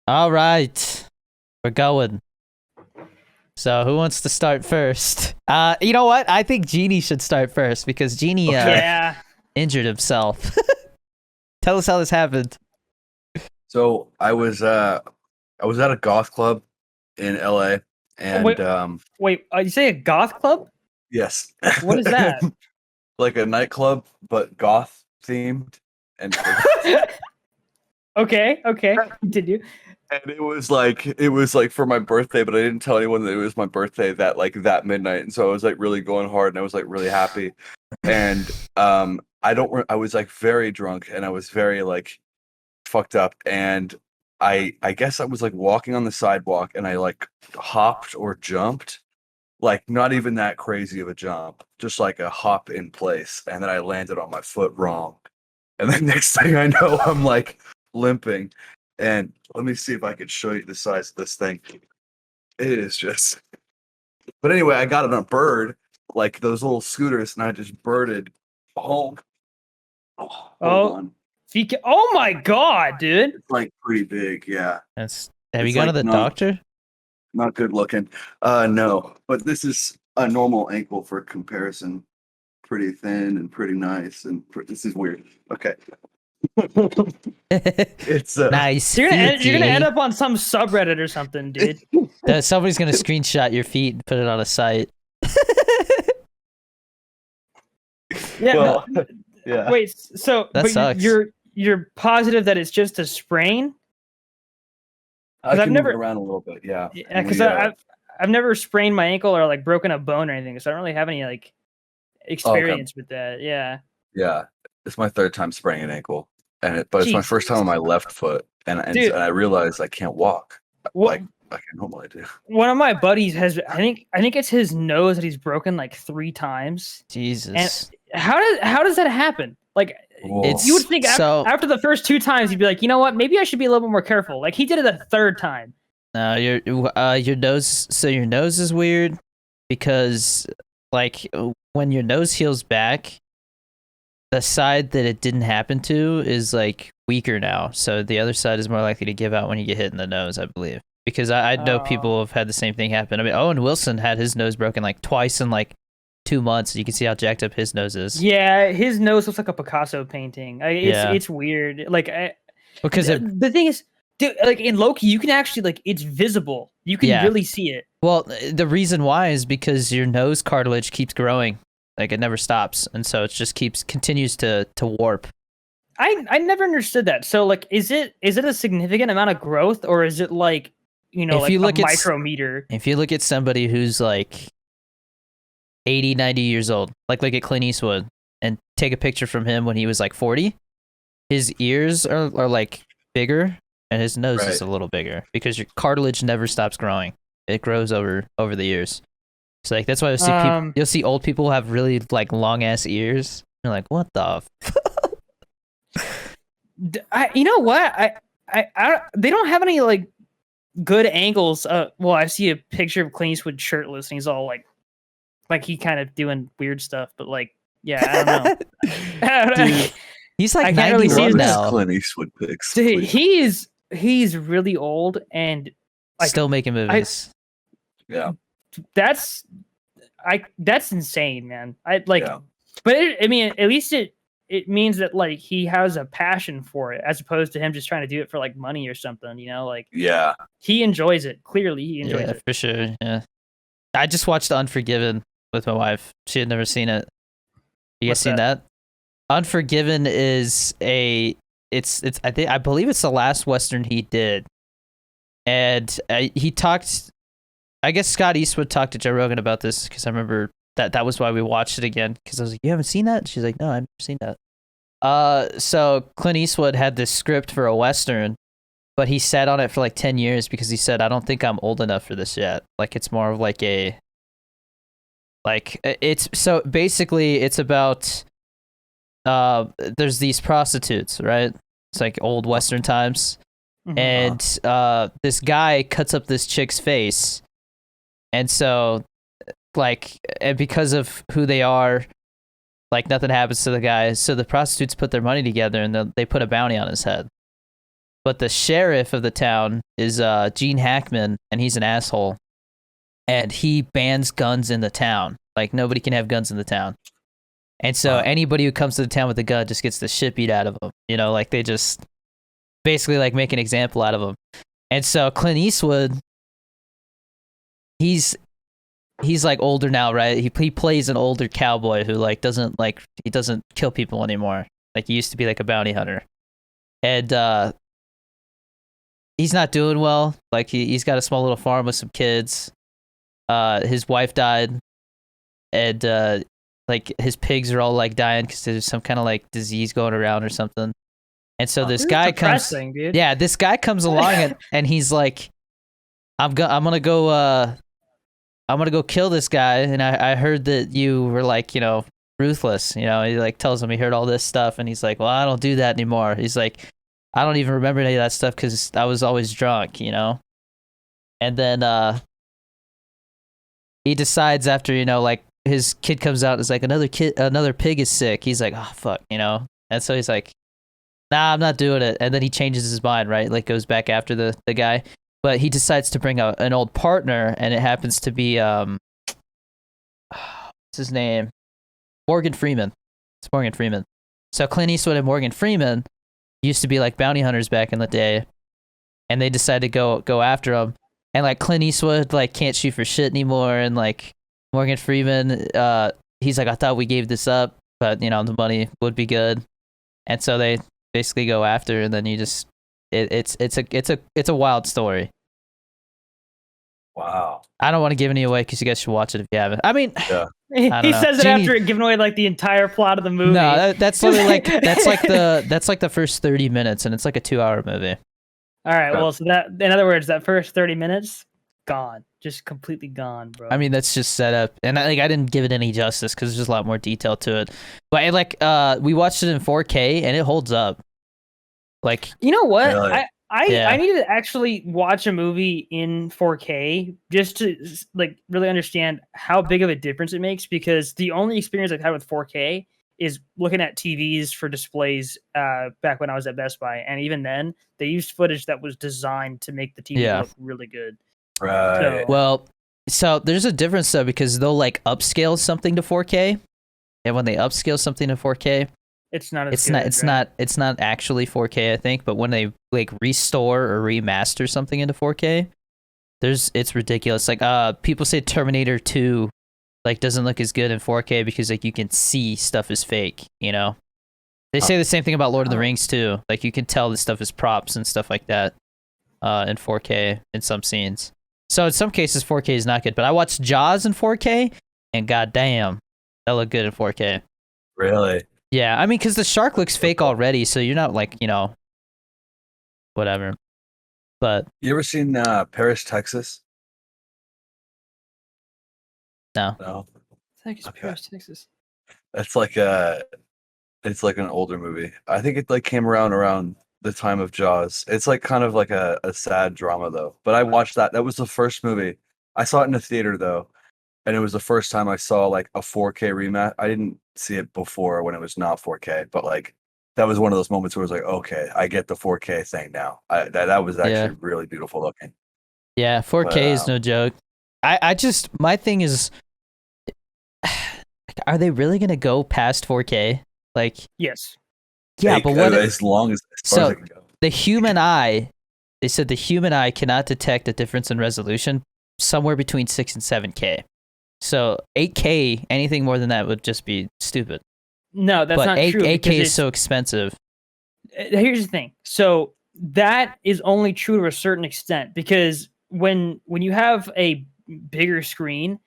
All right, we're going. So who wants to start first? You know what? I think Genie should start first because Genie Yeah. injured himself. Tell us how this happened. So I was at a goth club in LA Wait, and you say a goth club? yes. What is that? Like a nightclub but goth themed and Okay. Continue. and it was like for my birthday, but I didn't tell anyone that it was my birthday that midnight, and so I was like really going hard and I was like really happy. And I was like very drunk and I was very like fucked up, and I guess I was like walking on the sidewalk and I like hopped or jumped, like not even that crazy of a jump, just like a hop in place, and then I landed on my foot wrong. And then next thing I know, I'm like limping. And let me see if I could show you the size of this thing. It is just but anyway, I got on a bird, like those little scooters, and I just birded home. Oh, hold Oh, on. oh my god, dude. It's like pretty big, yeah. Have you It's gone to like the not doctor? not good looking. No, but this is a normal ankle for comparison. Pretty thin and pretty nice, and this is weird. Okay, it's Nice. You're gonna feet, end Genie. up on some subreddit or something, dude. Somebody's gonna screenshot your feet and put it on a site. Yeah. well, yeah. Wait. So, That but sucks. you're positive that it's just a sprain? I 'Cause I've can never- move it around a little bit. Yeah, Yeah, because We, I've never sprained my ankle or like broken a bone or anything, so I don't really have any like experience with that. Yeah. yeah. It's my third time spraining an ankle, but it's my first time on my left foot, Dude. and I realized I can't walk What? like I normally do. One of my buddies has I think it's his nose that he's broken like 3 times. Jesus. And how does that happen? Like Whoa. you would think So- after the first 2 times you'd be like, you know what, maybe I should be a little bit more careful. Like he did it a 3rd time. No, your nose. So your nose is weird because, like, when your nose heals back, the side that it didn't happen to is like weaker now. So the other side is more likely to give out when you get hit in the nose, I believe. Because I know people have had the same thing happen. I mean, Owen Wilson had his nose broken like twice in like 2 months. You can see how jacked up his nose is. Yeah, his nose looks like a Picasso painting. Yeah. It's weird. Like Because the thing is, dude, like in Loki, you can actually like it's visible. You can Yeah. really see it. well, the reason why is because your nose cartilage keeps growing. Like it never stops, and so it just continues to warp. I never understood that. So like, is it a significant amount of growth, or is it like If like you look a at micrometer? If you look at somebody who's like 80, 90 years old, like look at Clint Eastwood and take a picture from him when he was like 40, his ears are like bigger and his nose is a Right. little bigger because your cartilage never stops growing. It grows over the years. So like that's why you'll see old people have really like long ass ears. You're like, what the? You know what? They don't have any like good angles. Well, I see a picture of Clint Eastwood shirtless, and he's all like he kind of doing weird stuff. But like, yeah, I don't know. I don't know. Dude, he's like I can't really see 91 his- now. Clint Eastwood pics. Dude, please. he's really old, and like, Still making movies. Yeah. that's insane, man. I like, Yeah. but I mean, at least it means that like he has a passion for it, as opposed to him just trying to do it for like money or something. You know, like Yeah. he enjoys it. Clearly, he enjoys Yeah, it. for sure. Yeah. I just watched Unforgiven with my wife. She had never seen it. You guys What's seen that? Unforgiven is I believe it's the last Western he did. And he talked, I guess Scott Eastwood talked to Joe Rogan about this because I remember that was why we watched it again, because I was like, you haven't seen that? She's like, no, I've never seen that. So Clint Eastwood had this script for a Western, but he sat on it for like 10 years because he said, I don't think I'm old enough for this yet. Like it's more of like it's so basically it's about there's these prostitutes, right? It's like old Western times. Mhm. And this guy cuts up this chick's face, and so and because of who they are, like nothing happens to the guy. So the prostitutes put their money together and they put a bounty on his head. but the sheriff of the town is Gene Hackman, and he's an asshole, and he bans guns in the town. Like nobody can have guns in the town, and so anybody who comes to the town with a gun just gets the shit beat out of them. You know, like they just basically like make an example out of them. And so Clint Eastwood, he's like older now, right? He plays an older cowboy who like doesn't kill people anymore. Like he used to be like a bounty hunter, and he's not doing well. Like he's got a small little farm with some kids. His wife died, and like his pigs are all like dying because there's some kind of like disease going around or something. And so this guy comes, dude. yeah, this guy comes along and he's like, I'm gonna go kill this guy. And I heard that you were like, you know, ruthless. You know, he like tells him he heard all this stuff, and he's like, well, I don't do that anymore. He's like, I don't even remember any of that stuff because I was always drunk, you know. And then he decides after, you know, like his kid comes out and is like, another pig is sick. He's like, oh fuck, you know. And so he's like, nah, I'm not doing it. And then he changes his mind, right? Like goes back after the guy. But he decides to bring an old partner, and it happens to be what's his name? Morgan Freeman. It's Morgan Freeman. So Clint Eastwood and Morgan Freeman used to be like bounty hunters back in the day, and they decided to go after him. And like Clint Eastwood like can't shoot for shit anymore, and like Morgan Freeman, he's like, I thought we gave this up, but you know the money would be good, and so they basically go after, and then you just it's a wild story. Wow. I don't want to give any away because you guys should watch it if you haven't. I mean, Yeah. He know. says it Genie- after giving away like the entire plot of the movie. no, that's literally like that's like the first 30 minutes, and it's like a 2-hour movie. All right, Okay. well, so that in other words, that first 30 minutes gone, just completely gone, bro. I mean, that's just set up, and I didn't give it any justice because there's just a lot more detail to it. But like, we watched it in 4K, and it holds up. Like, you know what? Really? I need to actually watch a movie in 4K just to like really understand how big of a difference it makes, because the only experience I've had with 4K is looking at TVs for displays back when I was at Best Buy, and even then they used footage that was designed to make the TV look really good. Right. well, so there's a difference though, because they'll like upscale something to 4K, and when they upscale something to 4K, It's not. As it's good, not. It's right? not. It's not actually 4K, I think. But when they like restore or remaster something into 4K, it's ridiculous. Like people say Terminator 2 like doesn't look as good in 4K because like you can see stuff is fake. You know, they say the same thing about Lord of the Rings too. Like you can tell this stuff is props and stuff like that in 4K in some scenes. So in some cases 4K is not good. But I watched Jaws in 4K, and goddamn, that looked good in 4K. Really? Yeah, I mean, because the shark looks fake already, so you're not like, you know, whatever. But You ever seen Paris, Texas? no. No. Texas, Okay. Paris, Texas. It's like an older movie. I think it like came around the time of Jaws. It's like kind of like a sad drama though. But I watched that. That was the first movie. I saw it in the theater though. And it was the first time I saw like a 4K rematch. I didn't see it before when it was not 4K, but like that was one of those moments where it was like, okay, I get the 4K thing now. That was actually really beautiful looking. Yeah, 4K is no joke. I just, my thing is, are they really going to go past 4K? Like, Yes. yeah, but what? As far as it can go. The human eye, they said the human eye cannot detect a difference in resolution somewhere between 6 and 7K. So 8K, anything more than that would just be stupid. No, that's but not true. 8K because is so expensive. Here's the thing. So that is only true to a certain extent, because when you have a bigger screen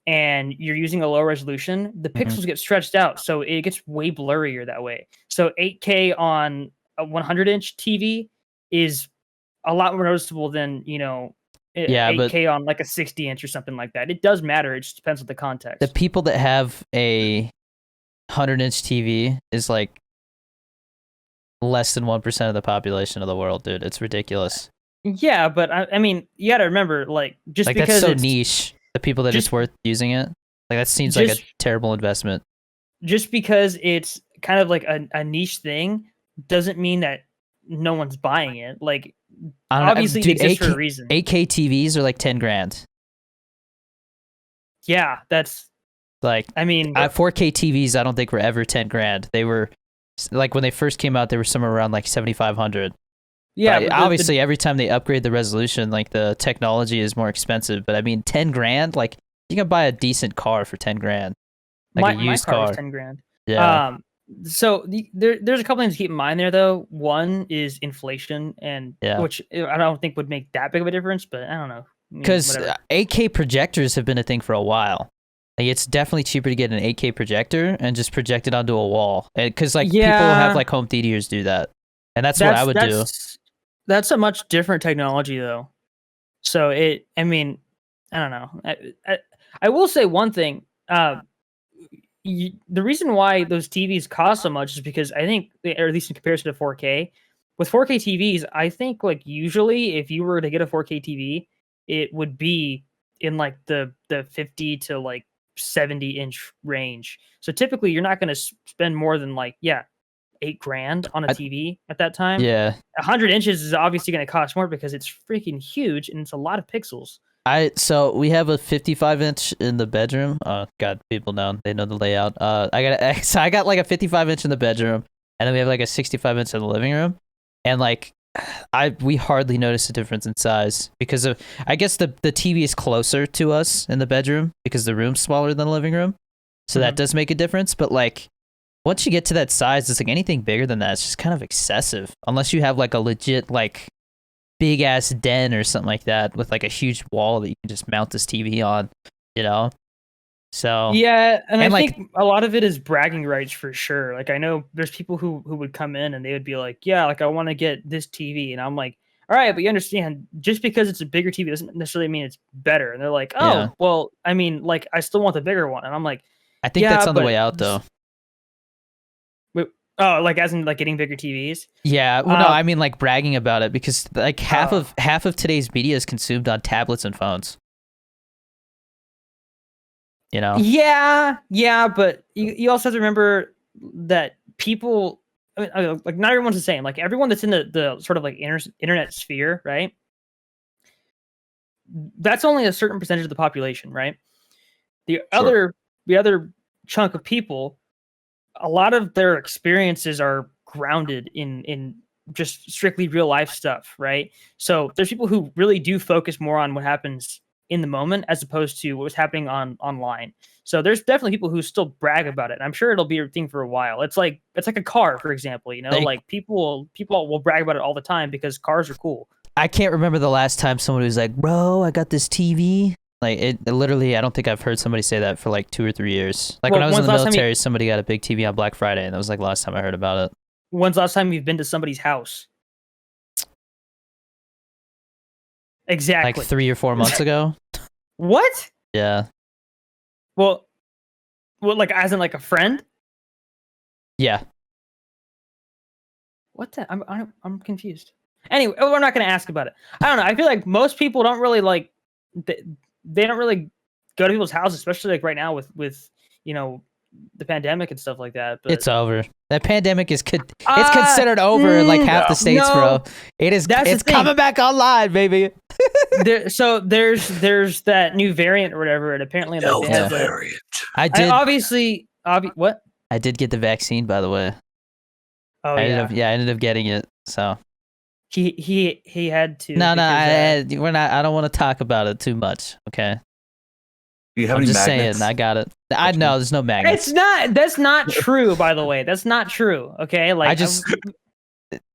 and you're using a low resolution, the pixels get stretched out, so it gets way blurrier that way. So 8K on a 100-inch TV is a lot more noticeable than, you know, 8K on like a 60-inch or something like that. It does matter. It just depends on the context. The people that have a 100-inch TV is like less than 1% of the population of the world, dude. It's ridiculous. Yeah, but I mean, you got to remember, like, just like because that's so niche, the people that it's worth using it, like that seems like a terrible investment. Just because it's kind of like a niche thing doesn't mean that no one's buying it. Like, I don't know, obviously, dude, it exists for a reason. 8K TVs are like 10 grand. Yeah, that's Like, I mean, 4K TVs, I don't think were ever 10 grand. They were like when they first came out, they were somewhere around like 7,500. yeah, But but obviously, every time they upgrade the resolution, like the technology is more expensive. But I mean, 10 grand, like you can buy a decent car for 10 grand, like a my used car was car. 10 grand. Yeah, So there's a couple things to keep in mind there, though. One is inflation, and Yeah. which I don't think would make that big of a difference, but I don't know. I mean, because whatever. 8K projectors have been a thing for a while. Like, it's definitely cheaper to get an 8K projector and just project it onto a wall. Because like people have like home theaters do that, and that's what I would do. That's a much different technology, though. So I mean, I don't know. I will say one thing. The reason why those TVs cost so much is because I think, or at least in comparison to 4K, with 4K TVs, I think like usually if you were to get a 4K TV, it would be in like the 50 to like 70-inch range. So typically you're not going to spend more than like, yeah, 8 grand on a TV at that time. Yeah. 100 inches is obviously going to cost more because it's freaking huge and it's a lot of pixels. So we have a 55-inch in the bedroom. Oh God, people know, they know the layout. I got like a 55-inch in the bedroom, and then we have like a 65-inch in the living room, and like we hardly notice a difference in size because of, I guess the TV is closer to us in the bedroom because the room's smaller than the living room, so that does make a difference. But like once you get to that size, it's like anything bigger than that, it's just kind of excessive unless you have like a legit like big ass den or something like that with like a huge wall that you can just mount this TV on, you know? So yeah, and I like, think a lot of it is bragging rights for sure. Like I know there's people who would come in and they would be like, yeah, like I want to get this TV, and I'm like, all right, but you understand, just because it's a bigger TV doesn't necessarily mean it's better. And they're like, oh, Yeah. well, I mean, like I still want the bigger one, and I'm like, I think yeah, that's on the but way out though. oh, like as in like getting bigger TVs. Yeah, well, no, I mean like bragging about it because like half of today's media is consumed on tablets and phones. You know? Yeah, but you also have to remember that people, I mean, like not everyone's the same. Like everyone that's in the sort of like internet sphere, right? That's only a certain percentage of the population, right? The other chunk of people, a lot of their experiences are grounded in just strictly real life stuff, right? So there's people who really do focus more on what happens in the moment as opposed to what was happening online. So there's definitely people who still brag about it. And I'm sure it'll be a thing for a while. It's like a car, for example, you know, like people will brag about it all the time because cars are cool. I can't remember the last time someone was like, bro, I got this TV. Like it literally, I don't think I've heard somebody say that for like 2 or 3 years. Like when I was in the military, somebody got a big TV on Black Friday, and that was like the last time I heard about it. When's the last time you've been to somebody's house? Exactly. Like 3 or 4 months ago. What? Yeah. Well, like as in like a friend? Yeah. What the? I'm confused. Anyway, we're not going to ask about it. I don't know. I feel like most people don't really like they don't really go to people's houses, especially like right now with you know the pandemic and stuff like that. But it's over. That pandemic is it's considered over in like half the states, bro. It is. It's coming back online, baby. There's that new variant or whatever, and apparently like, they have variant. What? I did get the vaccine, by the way. Oh I ended up getting it. So he had to. No, we're not. I don't want to talk about it too much. Okay. Do you have I'm any just magnets? saying, I got it. I know there's no magnets. That's not true, by the way. That's not true. Okay, like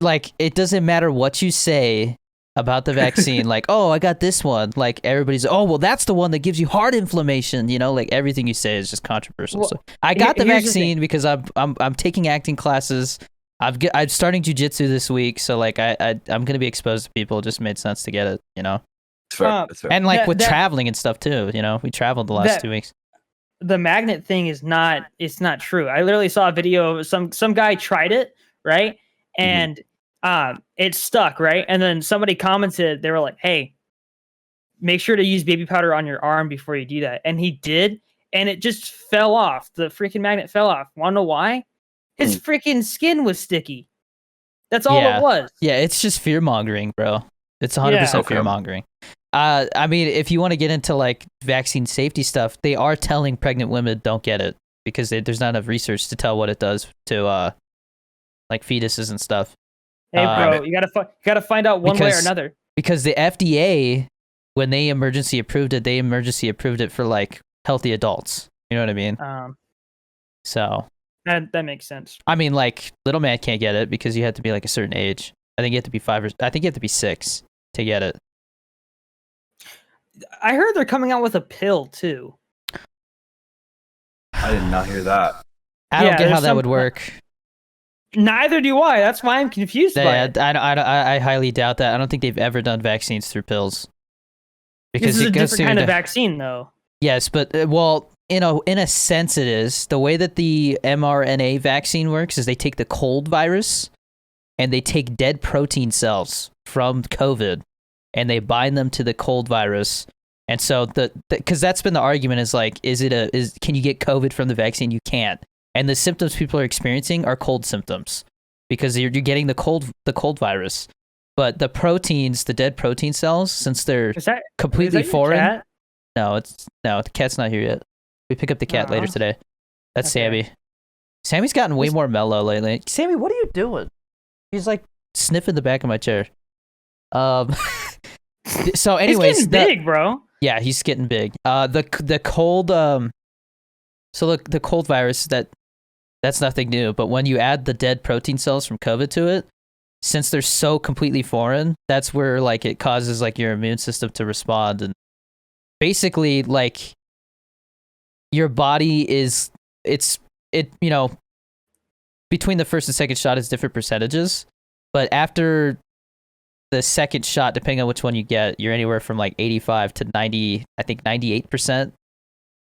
like it doesn't matter what you say about the vaccine. Like, oh, I got this one. Like everybody's, oh, well, that's the one that gives you heart inflammation. You know, like everything you say is just controversial. Well, so I got the vaccine because I'm taking acting classes. I'm starting jujitsu this week, so like I'm gonna be exposed to people. It just made sense to get it. You know. That's fair. And like with traveling and stuff too, you know, we traveled the last 2 weeks. The magnet thing is not true. I literally saw a video of some guy tried it, right? And it stuck, right? And then somebody commented, they were like, hey, make sure to use baby powder on your arm before you do that. And he did, and it just fell off. The freaking magnet fell off. Wanna know why? His freaking skin was sticky. That's all Yeah. it was. Yeah, it's just fear mongering, bro. It's 100% Yeah. Okay. fear mongering. I mean, if you want to get into like vaccine safety stuff, they are telling pregnant women don't get it because there's not enough research to tell what it does to like fetuses and stuff. Hey, bro, Right. you gotta find out one way or Because- another. Because the FDA, when they emergency approved it for like healthy adults. You know what I mean? So, That makes sense. I mean, like little man can't get it because you have to be like a certain age. I think you have to be 5 or I think you have to be 6 to get it. I heard they're coming out with a pill too. I did not hear that. I don't Yeah, get how there's that would some- work. Neither do I. That's why I'm confused by Yeah, it. I highly doubt that. I don't think they've ever done vaccines through pills. This is it a goes different through kind of the- vaccine, though. Yes, but well, in a sense, it is. The way that the mRNA vaccine works is they take the cold virus and they take dead protein cells from COVID and they bind them to the cold virus. And so because that's been the argument is like, can you get COVID from the vaccine? You can't. And the symptoms people are experiencing are cold symptoms because you're getting the cold virus. But the proteins, the dead protein cells, since they're Is that completely is that your foreign. cat? No, the cat's not here yet. We pick up the cat later Aw. today. That's Okay. Sammy. Sammy's gotten way This- more mellow lately. Sammy, what are you doing? He's like sniffing the back of my chair. So anyways, He's getting big, bro. yeah, he's getting big. The cold so look, the cold virus that's nothing new, but when you add the dead protein cells from COVID to it, since they're so completely foreign, that's where like it causes like your immune system to respond and basically like your body is between the first and second shot is different percentages, but after the second shot, depending on which one you get, you're anywhere from like 85 to 90, I think 98%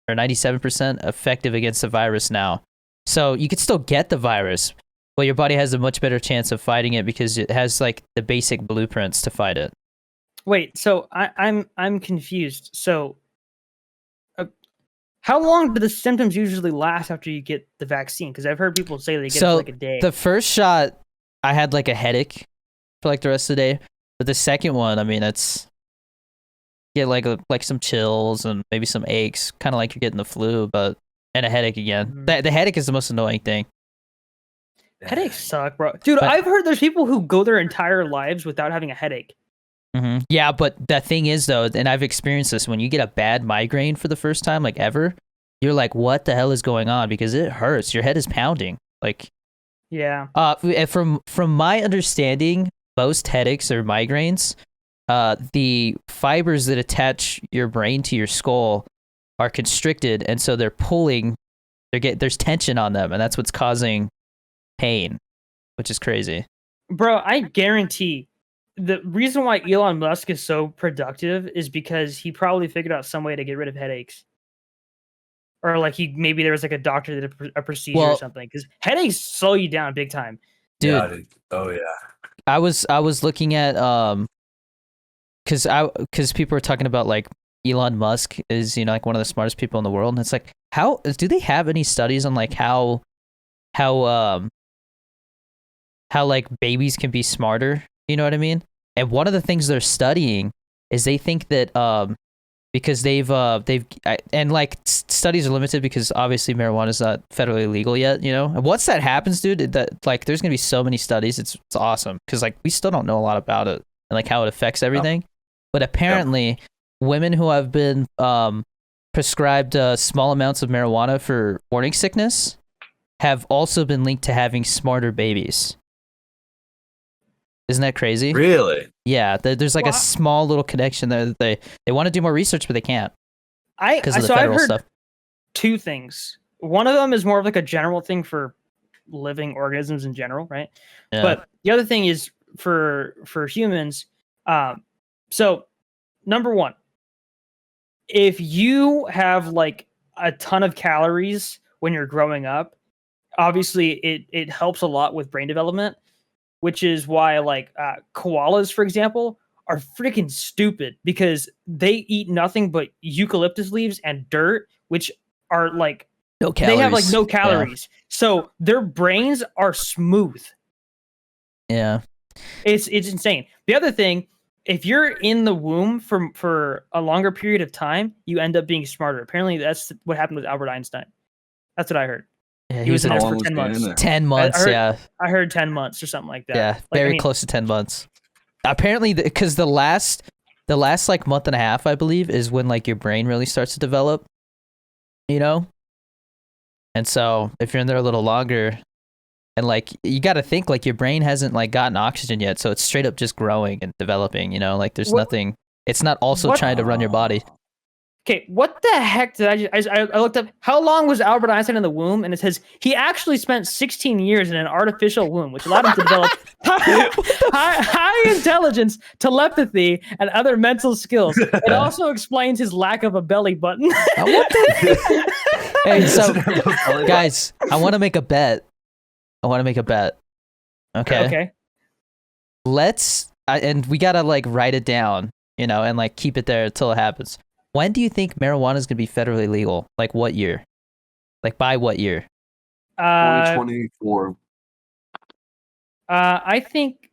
or 97% effective against the virus now. So you could still get the virus, but your body has a much better chance of fighting it because it has like the basic blueprints to fight it. Wait, so I'm confused. So, how long do the symptoms usually last after you get the vaccine? Because I've heard people say they get it So for like a day. the first shot, I had like a headache for like the rest of the day, but the second one, I mean, it's get like some chills and maybe some aches, kind of like you're getting the flu, but and a headache again. Mhm. The headache is the most annoying thing. Headaches suck, bro. Dude, But- I've heard there's people who go their entire lives without having a headache. Yeah, but the thing is though, and I've experienced this, when you get a bad migraine for the first time, like ever, you're like, what the hell is going on? Because it hurts. Your head is pounding. Like, Yeah. from my understanding, most headaches or migraines, the fibers that attach your brain to your skull are constricted, and so they're pulling. There's tension on them, and that's what's causing pain, which is crazy. Bro, I guarantee the reason why Elon Musk is so productive is because he probably figured out some way to get rid of headaches. Or like maybe there was like a doctor that did a procedure or Well- something. Because headaches slow you down big time. Dude, Yeah, dude. Oh yeah. I was looking at because people are talking about like Elon Musk is like one of the smartest people in the world, and it's like, how do they have any studies on like how like babies can be smarter? You know what I mean? And one of the things they're studying is they think that because they've and like studies are limited because obviously marijuana is not federally legal yet, and once that happens, dude, that like there's gonna be so many studies. It's awesome because like we still don't know a lot about it and like how it affects everything. But apparently women who have been prescribed small amounts of marijuana for morning sickness have also been linked to having smarter babies. Isn't that crazy? Really? Yeah, there's like Well, a small little connection there that they want to do more research, but they can't because of the So I've federal heard stuff. two things. One of them is more of like a general thing for living organisms in general, right? Yeah. But the other thing is for humans. So number one, if you have like a ton of calories when you're growing up, obviously it helps a lot with brain development, which is why like koalas, for example, are freaking stupid because they eat nothing but eucalyptus leaves and dirt, which are like no calories. they have like no Yeah. calories. So their brains are smooth. Yeah. It's insane. The other thing, if you're in the womb for a longer period of time, you end up being smarter. Apparently, that's what happened with Albert Einstein. That's what I heard. Yeah, He was in How there long for was 10 he in months. there? 10 months, yeah. I heard 10 months or something like that. Yeah, Like, very close to 10 months. Apparently, because the last like month and a half, I believe, is when like your brain really starts to develop, you know? And so if you're in there a little longer, and like you got to think like your brain hasn't like gotten oxygen yet, so it's straight up just growing and developing, you know? Like there's nothing, it's not also trying to run your body. Okay, what the heck did I looked up how long was Albert Einstein in the womb, and it says he actually spent 16 years in an artificial womb, which allowed him to develop high intelligence, telepathy, and other mental skills. It also explains his lack of a belly button. Hey, so guys, I want to make a bet. Okay. And we gotta like write it down, you know, and like keep it there until it happens. When do you think marijuana is going to be federally legal? Like what year? Like by what year? 2024. I think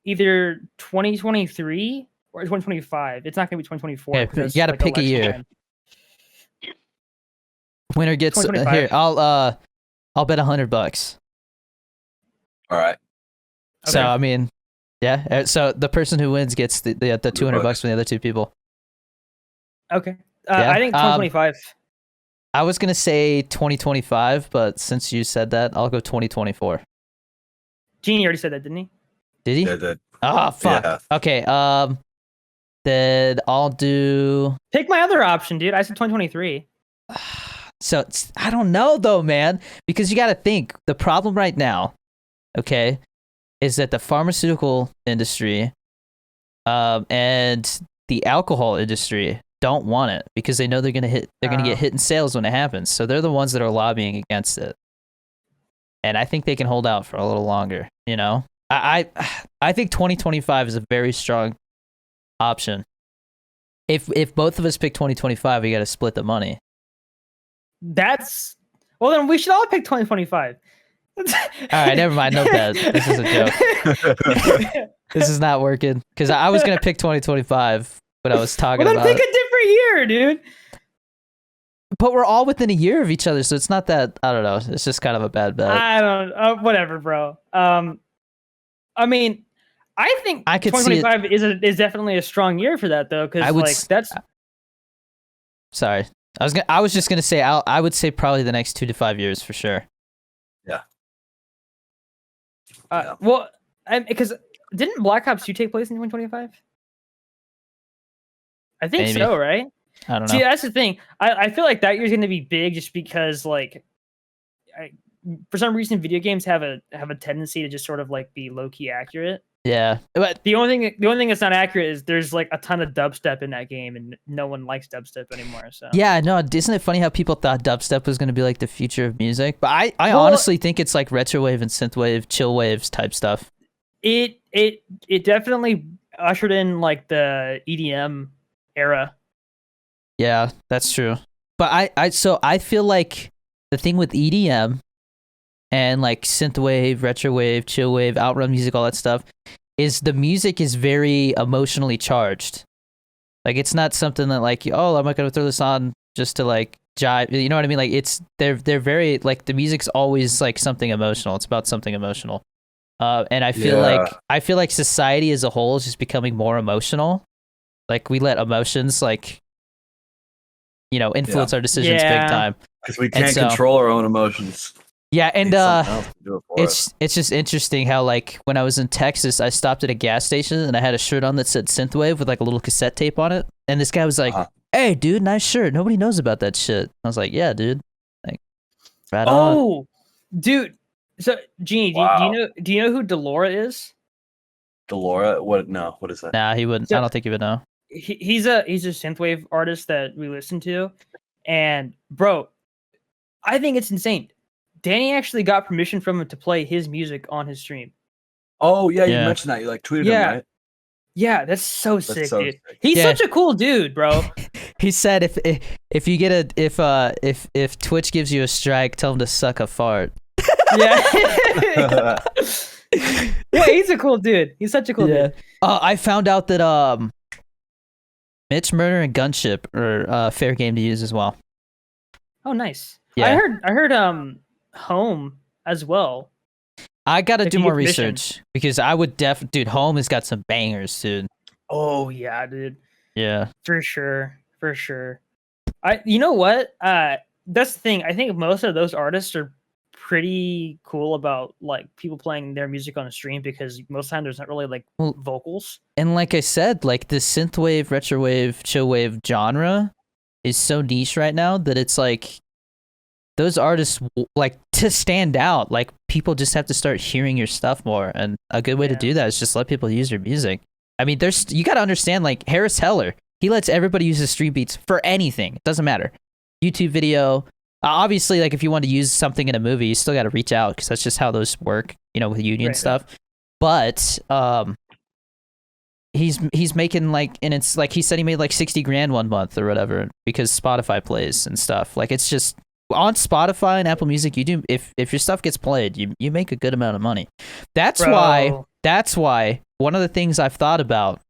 either 2023 or 2025. It's not going to be 2024. Okay, you got to pick a year. Time. Winner gets here. I'll bet $100. All right. So Okay. I mean, yeah. So the person who wins gets the $200 from the other two people. Okay. Yeah, I think 2025. I was gonna say 2025, but since you said that, I'll go 2024. Genie already said that, didn't he? Did he? Yeah, that. Oh fuck. Yeah. Okay. Then I'll do. Pick my other option, dude. I said 2023. So I don't know though, man, because you got to think the problem right now, okay, is that the pharmaceutical industry, and the alcohol industry don't want it because they know they're gonna get hit in sales when it happens. So they're the ones that are lobbying against it, and I think they can hold out for a little longer. You know, I think 2025 is a very strong option. If both of us pick 2025, we got to split the money. Well, then we should all pick 2025. All right, never mind. No bet. This is a joke. This is not working because I was gonna pick 2025, but I was talking well, then about. Pick a different year, dude. But we're all within a year of each other, so it's not that. I don't know. It's just kind of a bad bet. I don't. Whatever, bro. I mean, I think I could 2025 is definitely a strong year for that, though, because like that's. Sorry, I was just gonna say I would say probably the next 2 to 5 years for sure. Yeah. Well, because didn't Black Ops 2 take place in 2025? I think Maybe. so, right? I don't know. See, that's the thing. I feel like that year's going to be big just because, like, for some reason, video games have a tendency to just sort of like be low key accurate. Yeah, but The only thing that's not accurate is there's like a ton of dubstep in that game, and no one likes dubstep anymore. So yeah, no, isn't it funny how people thought dubstep was going to be like the future of music? But I honestly think it's like retrowave and synthwave, chill waves type stuff. It definitely ushered in like the EDM era. Yeah, that's true. But I feel like the thing with EDM and like synthwave, retrowave, chillwave, outrun music, all that stuff, is the music is very emotionally charged. Like it's not something that like, oh, I'm not gonna throw this on just to like jive. You know what I mean? Like they're very like the music's always like something emotional. It's about something emotional. And I feel like society as a whole is just becoming more emotional. Like we let emotions like, you know, influence our decisions big time. Because we can't control our own emotions. Yeah, and it's it's just interesting how like when I was in Texas, I stopped at a gas station and I had a shirt on that said synthwave with like a little cassette tape on it, and this guy was like, "Hey, dude, nice shirt. Nobody knows about that shit." I was like, "Yeah, dude." Like, right on. Oh, dude. So, Genie, do you know who Delora is? Delora? What? No. What is that? Nah, he wouldn't. So- I don't think he would know. He's a synthwave artist that we listen to, and bro, I think it's insane. Danny actually got permission from him to play his music on his stream. Oh yeah, you Yeah. mentioned that. You like tweeted him, right? Yeah, that's so sick, so dude. sick. He's Yeah. such a cool dude, bro. He said if you get if Twitch gives you a strike, tell him to suck a fart. Yeah. Yeah, he's a cool dude. He's such a cool dude. I found out that Mitch Murder and Gunship are fair game to use as well. Oh, nice. Yeah. I heard Home as well. I gotta If do you more get permission. research because I would dude, Home has got some bangers, dude. Oh yeah, dude. Yeah. For sure. You know what? That's the thing. I think most of those artists are pretty cool about like people playing their music on a stream because most of the time there's not really like Well, vocals. And like I said, like the synthwave, retrowave, chillwave genre is so niche right now that it's like those artists like to stand out. Like people just have to start hearing your stuff more, and a good way to Yeah. do that is just let people use your music. I mean, you got to understand like Harris Heller. He lets everybody use his stream beats for anything. It doesn't matter. YouTube video. Obviously, like if you want to use something in a movie, you still got to reach out because that's just how those work, you know, with union Right. stuff. But he's making like, and it's like he said he made like 60 grand one month or whatever because Spotify plays and stuff. Like it's just on Spotify and Apple Music, you do if your stuff gets played, you make a good amount of money. That's why one of the things I've thought about.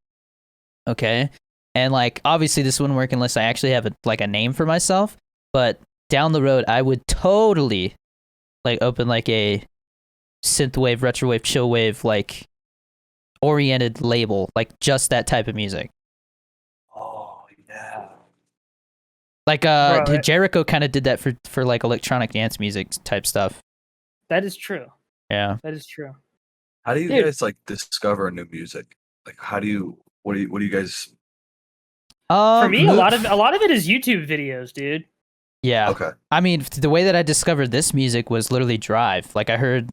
Okay. And like obviously this wouldn't work unless I actually have a name for myself, but down the road I would totally like open like a synthwave, retrowave, chillwave like oriented label, like just that type of music. Oh yeah. Like Bro, Jericho kind of did that for like electronic dance music type stuff. that is true. Yeah. That is true. How do you Dude. guys like discover new music? Like how do you what do you guys For me, a lot of it is YouTube videos, dude. Yeah. Okay. I mean, the way that I discovered this music was literally Drive. Like I heard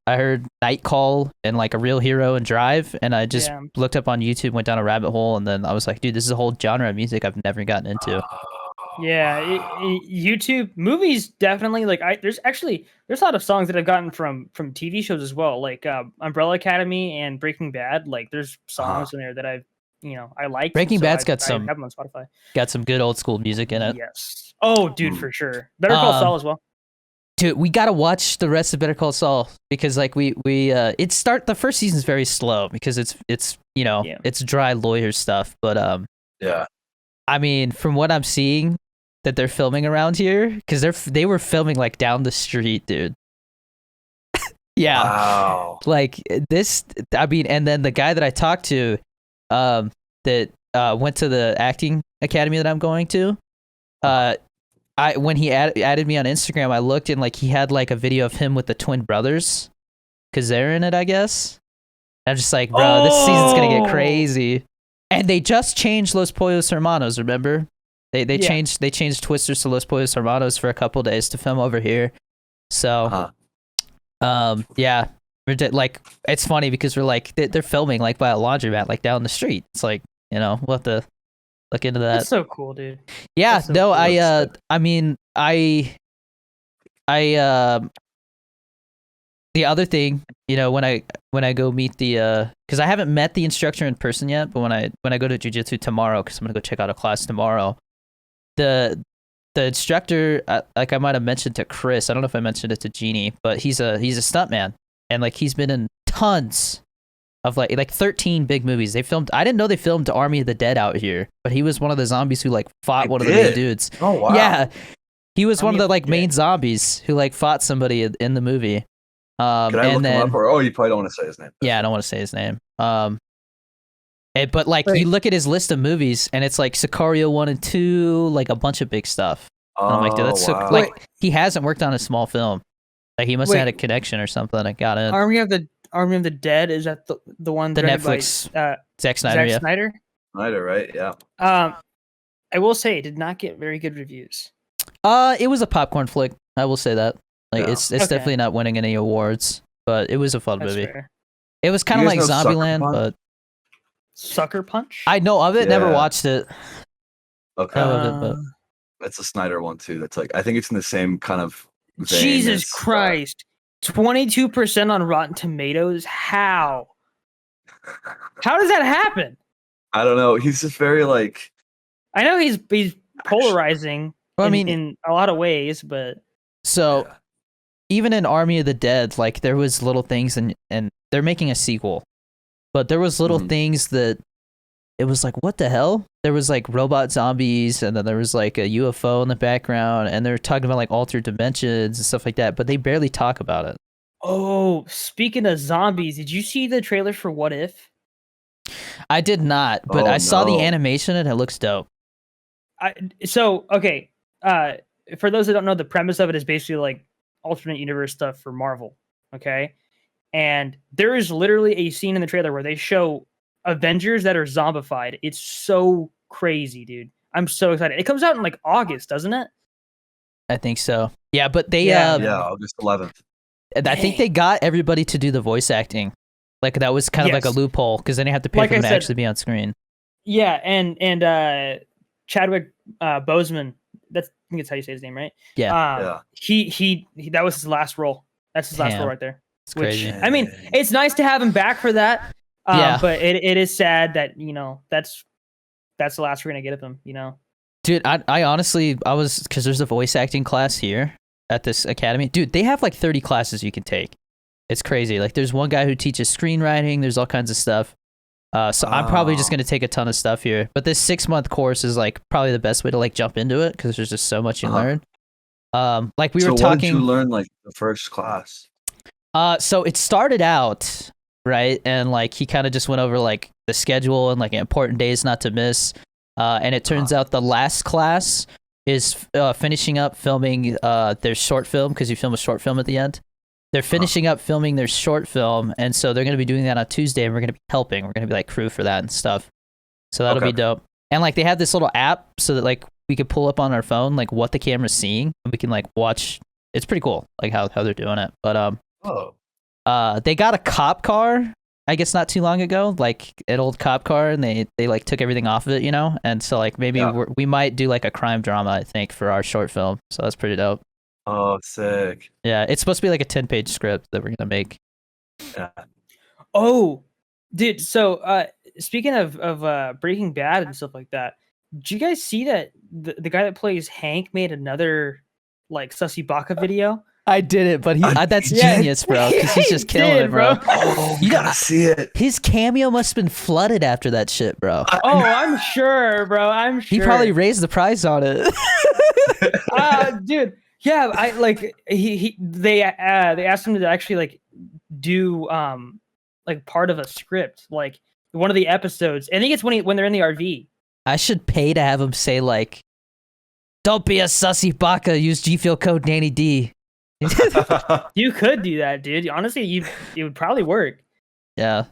Night Call and like A Real Hero and Drive, and I just looked up on YouTube, went down a rabbit hole, and then I was like, dude, this is a whole genre of music I've never gotten into. Yeah, YouTube movies definitely like there's a lot of songs that I've gotten from TV shows as well, like Umbrella Academy and Breaking Bad. Like there's songs in there that I like. Breaking Bad's got I have them on Spotify. Got some good old school music in it. Yes. Oh, dude, for sure. Better Call Saul as well. Dude, we gotta watch the rest of Better Call Saul because like the first season's very slow because it's it's dry lawyer stuff, but yeah. I mean, from what I'm seeing that they're filming around here, because they were filming like down the street, dude. Yeah. Wow. Like this, I mean, and then the guy that I talked to, that went to the acting academy that I'm going to, when he added me on Instagram, I looked and like he had like a video of him with the twin brothers, because they're in it, I guess. I'm just like, bro, this season's gonna get crazy. And they just changed Los Pollos Hermanos, remember? They changed Twisters to Los Pollos Hermanos for a couple days to film over here. So, yeah, like it's funny because we're like they're filming like by a laundromat, like down the street. It's like we'll have to look into that. That's so cool, dude. Yeah, so no, cool. I mean, the other thing, when I go meet the because I haven't met the instructor in person yet, but when I go to jiu-jitsu tomorrow, because I'm gonna go check out a class tomorrow, the instructor, like I might have mentioned to Chris, I don't know if I mentioned it to Genie, but he's a stuntman, and like he's been in tons of like 13 big movies. I didn't know they filmed Army of the Dead out here, but he was one of the zombies who like fought one of the main dudes. Oh wow. Yeah, he was one of the like main zombies who like fought somebody in the movie. Can I look him up? Or you probably don't want to say his name. Yeah, I don't want to say his name. But like you look at his list of movies, and it's like Sicario 1 and 2, like a bunch of big stuff. And I'm like, dude, that's so like he hasn't worked on a small film. Like he must have had a connection or something that got in. Army of the Dead, is that the one? The Netflix. By, Zack Snyder. Zack Snyder. Snyder, right? Yeah. I will say it did not get very good reviews. It was a popcorn flick. I will say that. Like it's definitely not winning any awards, but it was a fun movie. Fair. It was kind of like Zombieland, but Sucker Punch. I know of it. Never watched it. Okay. But that's a Snyder one too. That's like I think it's in the same kind of vein. Jesus Christ. 22% on Rotten Tomatoes. How does that happen? I don't know. He's just very like. I know he's polarizing. Well, I mean, in a lot of ways, but so even in Army of the Dead, like there was little things and they're making a sequel, but there was little things that it was like, what the hell? There was like robot zombies, and then there was like a UFO in the background, and they're talking about like altered dimensions and stuff like that, but they barely talk about it. Oh, speaking of zombies, did you see the trailer for What If? I did not, but Oh, I saw the no. animation and it looks dope. Okay. For those that don't know, the premise of it is basically like alternate universe stuff for Marvel. Okay. And there is literally a scene in the trailer where they show Avengers that are zombified. It's so crazy, dude. I'm so excited. It comes out in like August, doesn't it? I think so. Yeah, but they Yeah, Yeah, August 11th. I think they got everybody to do the voice acting. Like that was kind of like a Yes. loophole because then you have to pay Like for I them to said- actually be on screen. Yeah, and Chadwick Boseman. I think that's how you say his name, right? Yeah, Yeah. He that was his last role. That's his last Damn. role right there. it's crazy. I mean, it's nice to have him back for that. Yeah. But it is sad that that's the last we're gonna get of him. Dude, I honestly, because there's a voice acting class here at this academy. Dude, they have like 30 classes you can take. It's crazy. Like there's one guy who teaches screenwriting. There's all kinds of stuff. So I'm probably just going to take a ton of stuff here. But this 6-month course is like probably the best way to like jump into it because there's just so much you learn. Like we were What talking. did you learn like the first class? So it started out, right? And like he kind of just went over like the schedule and like important days not to miss. And it turns out the last class is finishing up filming their short film because you film a short film at the end. They're finishing up filming their short film, and so they're going to be doing that on Tuesday, and we're going to be helping. We're going to be like crew for that and stuff. So that'll be dope. And like they have this little app so that like we could pull up on our phone like what the camera's seeing, and we can like watch. It's pretty cool, like how they're doing it. But they got a cop car, I guess not too long ago, like an old cop car, and they like took everything off of it, And so like maybe we might do like a crime drama, I think, for our short film. So that's pretty dope. Oh, sick. Yeah, it's supposed to be like a 10-page script that we're gonna make. Yeah. Oh, dude. So speaking of Breaking Bad and stuff like that, did you guys see that the guy that plays Hank made another like Sussy Baka video? I did it, but that's Yeah. genius, bro. Because he's just killing it, bro. Oh, You you got- gotta see it. His cameo must have been flooded after that shit, bro. Oh, I'm sure, bro. I'm sure. He probably raised the price on it. Dude. Yeah, I like they asked him to actually like do like part of a script, like one of the episodes. I think it's when they're in the RV. I should pay to have him say like, "Don't be a sussy baka. Use G Fuel code Danny D." You could do that, dude. Honestly, it would probably work. Yeah,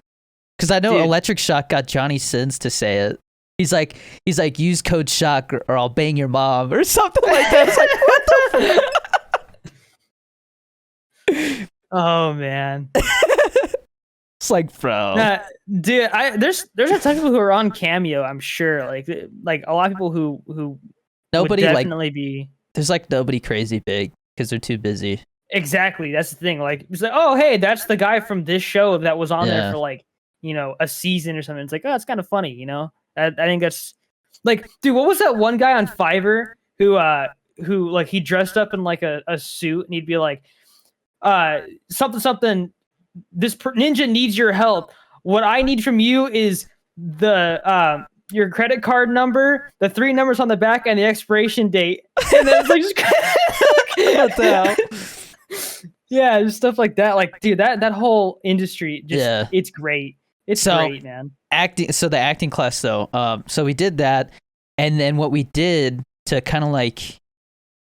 because I know Dude. Electric Shock got Johnny Sins to say it. He's like, use code Shock or I'll bang your mom or something like that. It's like, what the? Oh man, It's like, bro. dude. There's a ton of people who are on Cameo. I'm sure, like a lot of people who Nobody would like. definitely be There's like nobody crazy big because they're too busy. exactly. That's the thing. Like it's like, oh hey, that's the guy from this show that was on Yeah. there for like a season or something. It's like, oh, it's kind of funny, I think that's like, dude, what was that one guy on Fiverr who like he dressed up in like a suit and he'd be like, something. This ninja needs your help. What I need from you is the your credit card number, the 3 numbers on the back, and the expiration date. And then it's like, What the hell? yeah, just stuff like that. Like, dude, that whole industry, just it's great. It's So- great, man. The acting class though, so we did that, and then what we did to kind of like,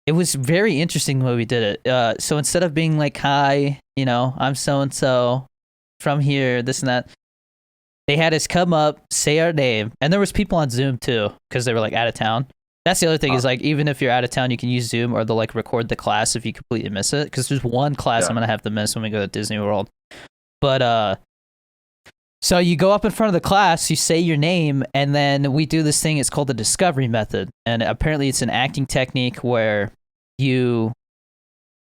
it was very interesting the way we did it. So instead of being like, hi, I'm so and so from here, this and that, they had us come up, say our name, and there was people on Zoom too because they were like out of town. That's the other thing is like, even if you're out of town, you can use Zoom or they'll like record the class if you completely miss it, because there's one class I'm gonna have to miss when we go to Disney World. But so you go up in front of the class, you say your name, and then we do this thing. It's called the discovery method. And apparently it's an acting technique where you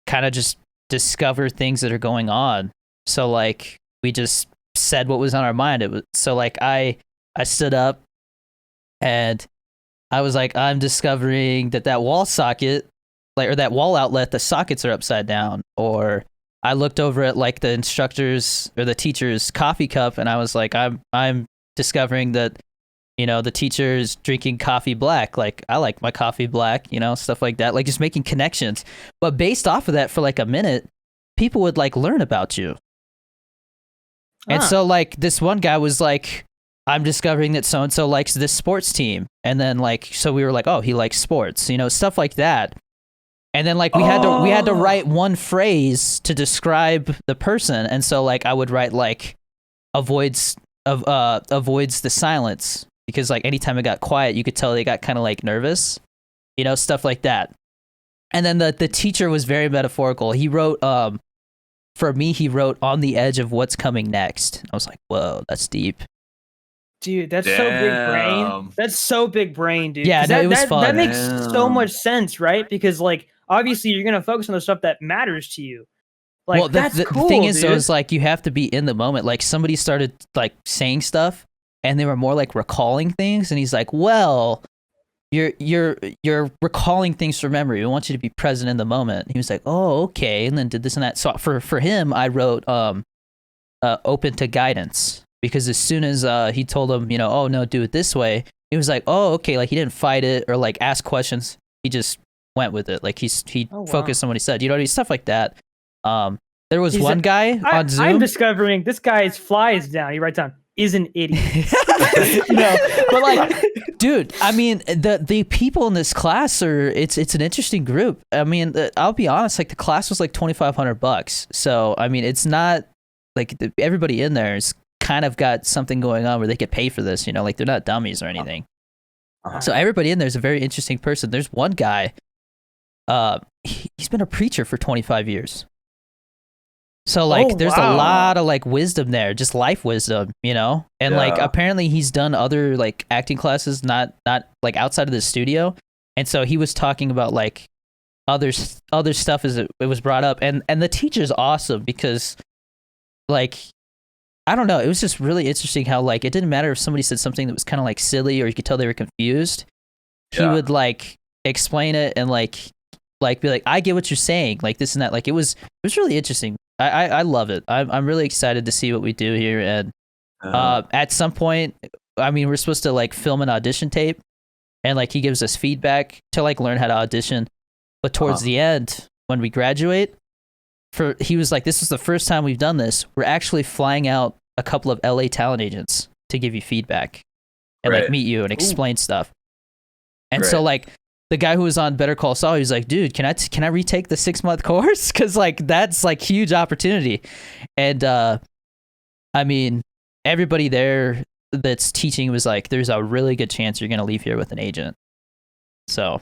kind of just discover things that are going on. So like we just said what was on our mind. It was so like I stood up and I was like, I'm discovering that wall socket, like, or that wall outlet, the sockets are upside down, or I looked over at like the instructor's or the teacher's coffee cup, and I was like, I'm discovering that, the teacher's drinking coffee black. Like, I like my coffee black, stuff like that. Like, just making connections. But based off of that, for like a minute, people would like learn about you. And so like this one guy was like, I'm discovering that so and so likes this sports team, and then like, so we were like, oh, he likes sports, stuff like that. And then like we had to write one phrase to describe the person, and so like I would write like avoids the silence, because like anytime it got quiet, you could tell they got kind of like nervous, stuff like that. And then the teacher was very metaphorical. He wrote for me, he wrote on the edge of what's coming next. I was like, whoa, that's deep. Dude, that's so big brain. That's so big brain, dude. Yeah, no, it was fun. That makes so much sense, right? Because like obviously you're gonna focus on the stuff that matters to you. Like, well, that's cool, the thing is, dude. though, is like you have to be in the moment. Like somebody started like saying stuff, and they were more like recalling things, and he's like, "Well, you're recalling things from memory. We want you to be present in the moment." He was like, "Oh, okay," and then did this and that. So for him, I wrote open to guidance, because as soon as he told him, oh no, do it this way, he was like, oh, okay. Like he didn't fight it or like ask questions. He just went with it. Like he focused on what he said. Stuff like that. There was one guy on Zoom. I'm discovering this guy's fly is down. He writes down, is an idiot. But like, dude, I mean, the people in this class it's an interesting group. I mean, I'll be honest, like the class was like $2,500. So I mean, it's not like everybody in there is kind of got something going on where they could pay for this. Like they're not dummies or anything. So everybody in there is a very interesting person. There's one guy. He's been a preacher for 25 years. So like there's a lot of like wisdom there, just life wisdom, and like apparently he's done other like acting classes, not like outside of the studio. And so he was talking about like other stuff as it was brought up, and the teacher's awesome, because like, I don't know, it was just really interesting how like it didn't matter if somebody said something that was kind of like silly or you could tell they were confused. He would like explain it and like be like, I get what you're saying, like this and that. Like it was really interesting. I love it. I'm really excited to see what we do here. And at some point, I mean, we're supposed to like film an audition tape, and like he gives us feedback to like learn how to audition. But towards the end, when we graduate, he was like, this is the first time we've done this. We're actually flying out a couple of LA talent agents to give you feedback and like meet you and explain stuff. And so like, the guy who was on Better Call Saul, he was like, dude, can I retake the 6-month course? Because like that's like huge opportunity. And I mean, everybody there that's teaching was like, there's a really good chance you're gonna leave here with an agent. So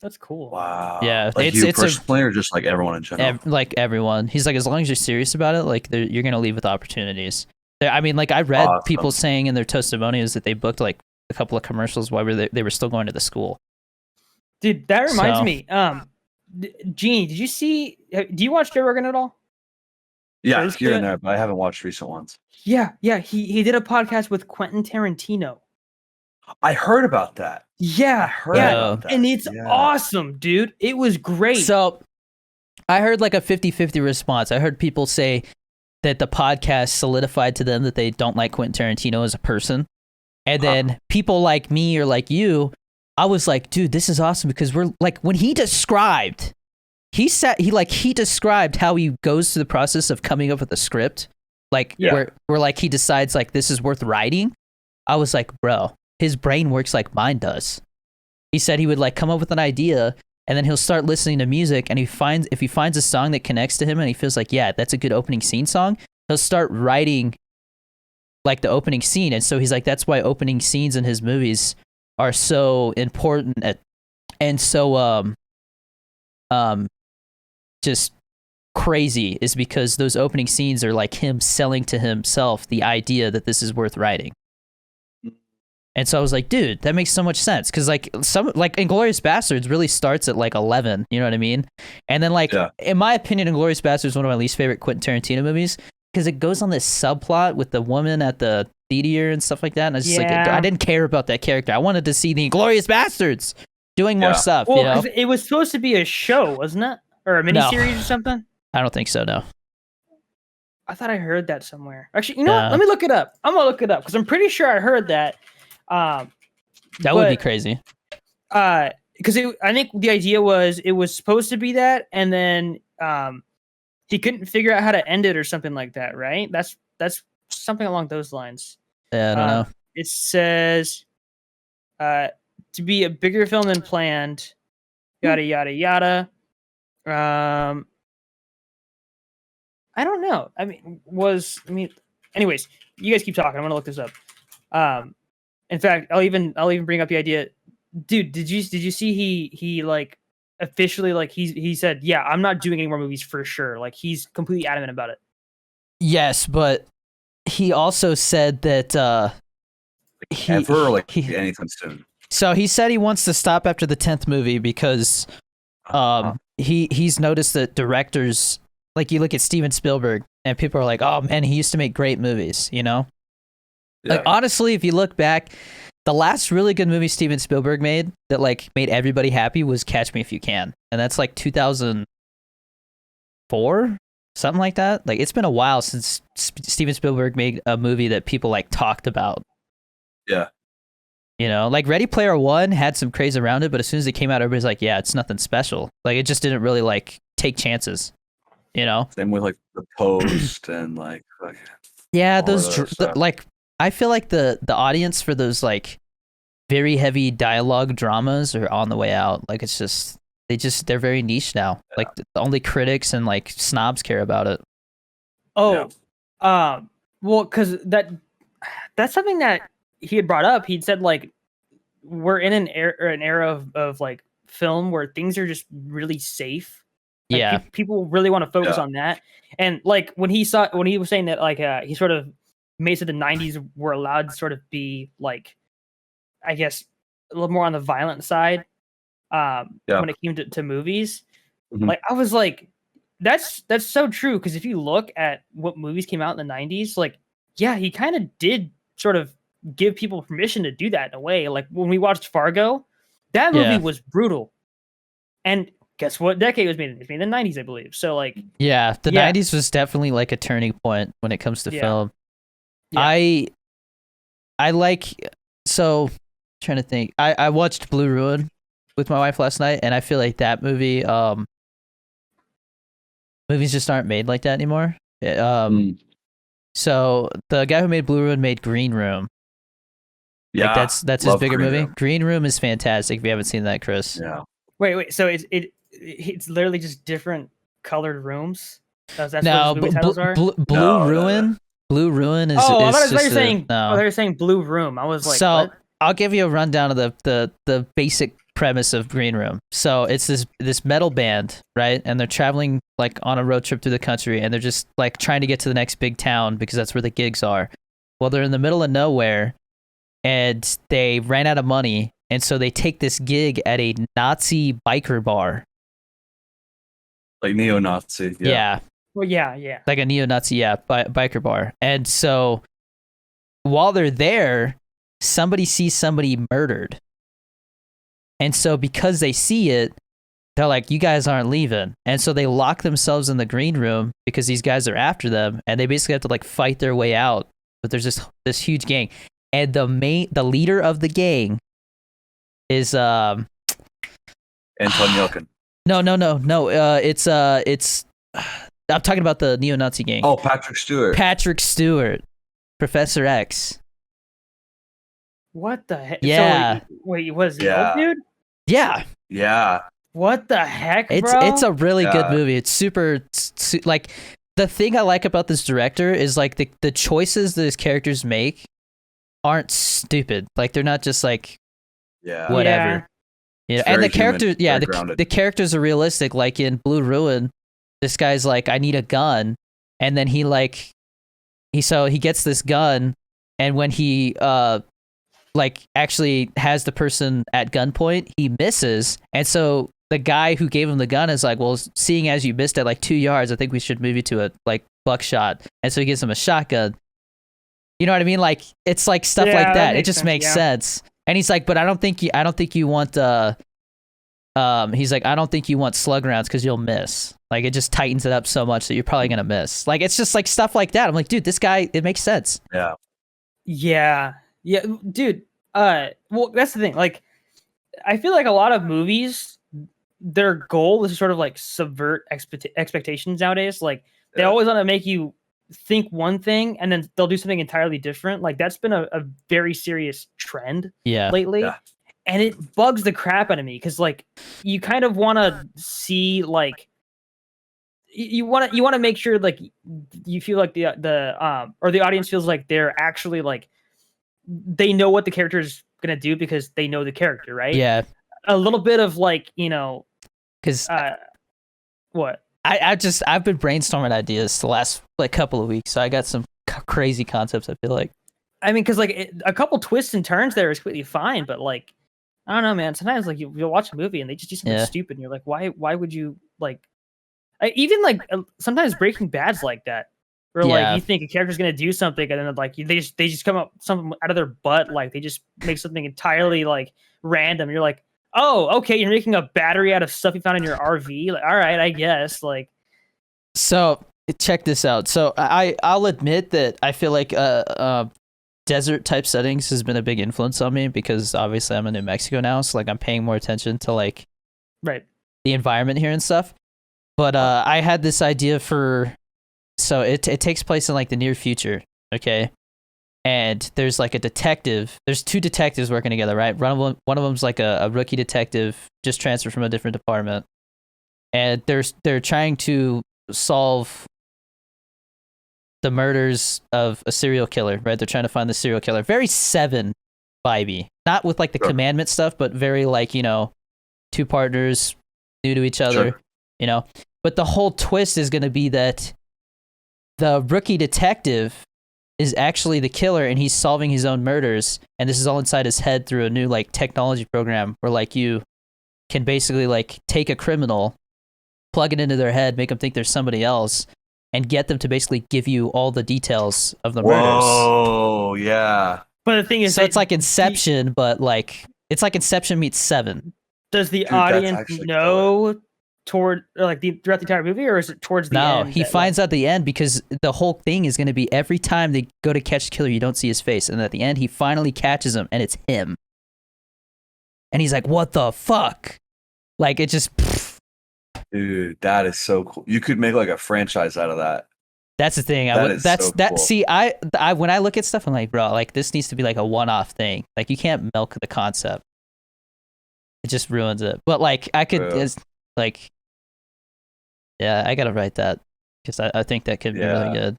that's cool. Wow. Yeah, like it's personally, or just like everyone in general. Like everyone. He's like, as long as you're serious about it, like you're gonna leave with opportunities. I mean, like I read people saying in their testimonials that they booked like a couple of commercials while they were still going to the school. Dude, that reminds me. Genie, do you watch Joe Rogan at all? Yeah, here and there, but I haven't watched recent ones. Yeah. He did a podcast with Quentin Tarantino. I heard about that. Yeah, I heard about that. And it's awesome, dude. It was great. So I heard like a 50-50 response. I heard people say that the podcast solidified to them that they don't like Quentin Tarantino as a person. And then people like me or like you, I was like, dude, this is awesome, because we're like, when he described how he goes through the process of coming up with a script, like where like he decides like this is worth writing. I was like, bro, his brain works like mine does. He said he would like come up with an idea, and then he'll start listening to music, and if he finds a song that connects to him and he feels like, yeah, that's a good opening scene song, he'll start writing like the opening scene. And so he's like, that's why opening scenes in his movies are so important and so just crazy, is because those opening scenes are like him selling to himself the idea that this is worth writing. And so I was like, dude, that makes so much sense, because like Inglourious Bastards really starts at like 11, you know what I mean? And then like in my opinion, Inglourious Bastards is one of my least favorite Quentin Tarantino movies, because it goes on this subplot with the woman at the theater and stuff like that, and I was just like, I didn't care about that character. I wanted to see the Inglourious Bastards doing more stuff. Well, 'cause it was supposed to be a show, wasn't it, or a miniseries or something? I don't think so. No. I thought I heard that somewhere. Actually, you know what? Yeah. Let me look it up. I'm gonna look it up because I'm pretty sure I heard that. That would be crazy. Because I think the idea was it was supposed to be that, and then he couldn't figure out how to end it or something like that, right? That's something along those lines. Yeah, I don't know. It says to be a bigger film than planned, yada yada yada. I don't know. Anyways, you guys keep talking. I'm gonna look this up. In fact, I'll even bring up the idea. Dude, did you see he like officially like he said, yeah, I'm not doing any more movies for sure. Like he's completely adamant about it. Yes, but he also said that anytime soon. So he said he wants to stop after the 10th movie because he's noticed that directors, like you look at Steven Spielberg and people are like, oh man, he used to make great movies, you know? Yeah. Like honestly, if you look back, the last really good movie Steven Spielberg made that like made everybody happy was Catch Me If You Can. And that's like 2004, something like that. Like it's been a while since Steven Spielberg made a movie that people like talked about. Yeah. You know, like Ready Player One had some craze around it, but as soon as it came out, everybody's like, yeah, it's nothing special. Like it just didn't really like take chances, you know? Same with like The Post and like yeah, all those that stuff. like I feel like the audience for those like very heavy dialogue dramas are on the way out. Like it's just they're very niche now. Yeah. Like the only critics and like snobs care about it. Oh, well, because that's something that he had brought up. He'd said like we're in an era of like film where things are just really safe. Like, Yeah. people really want to focus on that. And like when he was saying that like he sort of made it the 90s were allowed to sort of be like, I guess, a little more on the violent side when it came to movies. Mhm. Like I was like, that's so true, because if you look at what movies came out in the 90s, like yeah, he kind of did sort of give people permission to do that in a way. Like when we watched Fargo, that movie was brutal. And guess what decade it was made in? It was made in the 90s, I believe. So like Yeah, the 90s was definitely like a turning point when it comes to film. Yeah. I like, so trying to think. I watched Blue Ruin with my wife last night, and I feel like that movie movies just aren't made like that anymore. So the guy who made Blue Ruin made Green Room. Yeah, like that's his bigger Green movie. Room. Green Room is fantastic if you haven't seen that, Chris. Yeah. Wait, so it's literally just different colored rooms? That's No, what movie titles are? Blue Ruin. Blue Ruin is. Oh, I is thought you were just saying. no. Oh, they were saying Blue Room. I was like, So what? I'll give you a rundown of the basic premise of Green Room. So it's this metal band, right? And they're traveling like on a road trip through the country, and they're just like trying to get to the next big town because that's where the gigs are. Well, they're in the middle of nowhere, and they ran out of money, and so they take this gig at a Nazi biker bar. Like neo-Nazi. Yeah. Well, yeah. Like a neo-Nazi, biker bar. And so while they're there, somebody sees somebody murdered. And so because they see it, they're like, you guys aren't leaving. And so they lock themselves in the green room because these guys are after them, and they basically have to like fight their way out. But there's this huge gang. And the leader of the gang is Anton Yelkin. No. It's I'm talking about the neo-Nazi gang. Oh, Patrick Stewart. Professor X. What the heck? Yeah. So, wait, was he old dude? Yeah. Yeah. What the heck, bro? It's a really good movie. It's super like, the thing I like about this director is like the choices that his characters make aren't stupid. Like they're not just like whatever. Yeah. And the characters, the characters are realistic. Like in Blue Ruin, this guy's like, I need a gun, and then he gets this gun, and when he like actually has the person at gunpoint, he misses, and so the guy who gave him the gun is like, well, seeing as you missed at like 2 yards, I think we should move you to a like buckshot, and so he gives him a shotgun. You know what I mean? Like it's like stuff like that. It just makes sense. And he's like, but I don't think you want he's like, I don't think you want slug rounds because you'll miss. Like, it just tightens it up so much that you're probably gonna miss. Like, it's just like stuff like that. I'm like, dude, this guy, it makes sense. Yeah, dude. Well, that's the thing. Like, I feel like a lot of movies, their goal is to sort of like subvert expectations nowadays. Like, they always want to make you think one thing and then they'll do something entirely different. Like, that's been a very serious trend lately. Yeah. And it bugs the crap out of me because, like, you kind of want to see, like, you want to make sure, like, you feel like the or the audience feels like they're actually, like, they know what the character is gonna do because they know the character, right? Yeah. A little bit of, like, you know, because what I've been brainstorming ideas the last like couple of weeks, so I got some crazy concepts. I feel like, I mean, because like a couple twists and turns there is completely fine, but like, I don't know, man. Sometimes like you'll watch a movie and they just do something stupid, and you're like, why would you like? Even like sometimes Breaking Bad's like that, where like you think a character's gonna do something, and then like they just come up something out of their butt, like they just make something entirely like random. You're like, oh, okay, you're making a battery out of stuff you found in your RV. Like, all right, I guess. Like, so check this out. So I'll admit that I feel like desert type settings has been a big influence on me because obviously I'm in New Mexico now, so like I'm paying more attention to like the environment here and stuff. But I had this idea for, so it takes place in like the near future, okay? And there's like a detective. There's two detectives working together, right? One of them's like a rookie detective, just transferred from a different department, and they're trying to solve the murders of a serial killer, right? They're trying to find the serial killer. Very Seven vibey, not with like the commandment stuff, but very like, you know, two partners new to each other, you know. But the whole twist is going to be that the rookie detective is actually the killer and he's solving his own murders, and this is all inside his head through a new like technology program where like you can basically like take a criminal, plug it into their head, make them think there's somebody else, and get them to basically give you all the details of the murders. Oh, yeah. But the thing is, so it's like Inception, but like it's like Inception meets Seven. Does the audience know throughout the entire movie, or is it towards the end? No, he finds out at the end because the whole thing is going to be every time they go to catch the killer, you don't see his face, and at the end he finally catches him, and it's him. And he's like, "What the fuck?" Like it just. Dude, that is so cool. You could make like a franchise out of that. That's the thing. Cool. See, I when I look at stuff, I'm like, bro, like this needs to be like a one-off thing. Like you can't milk the concept. It just ruins it. But like I could, I gotta write that because I think that could be really good.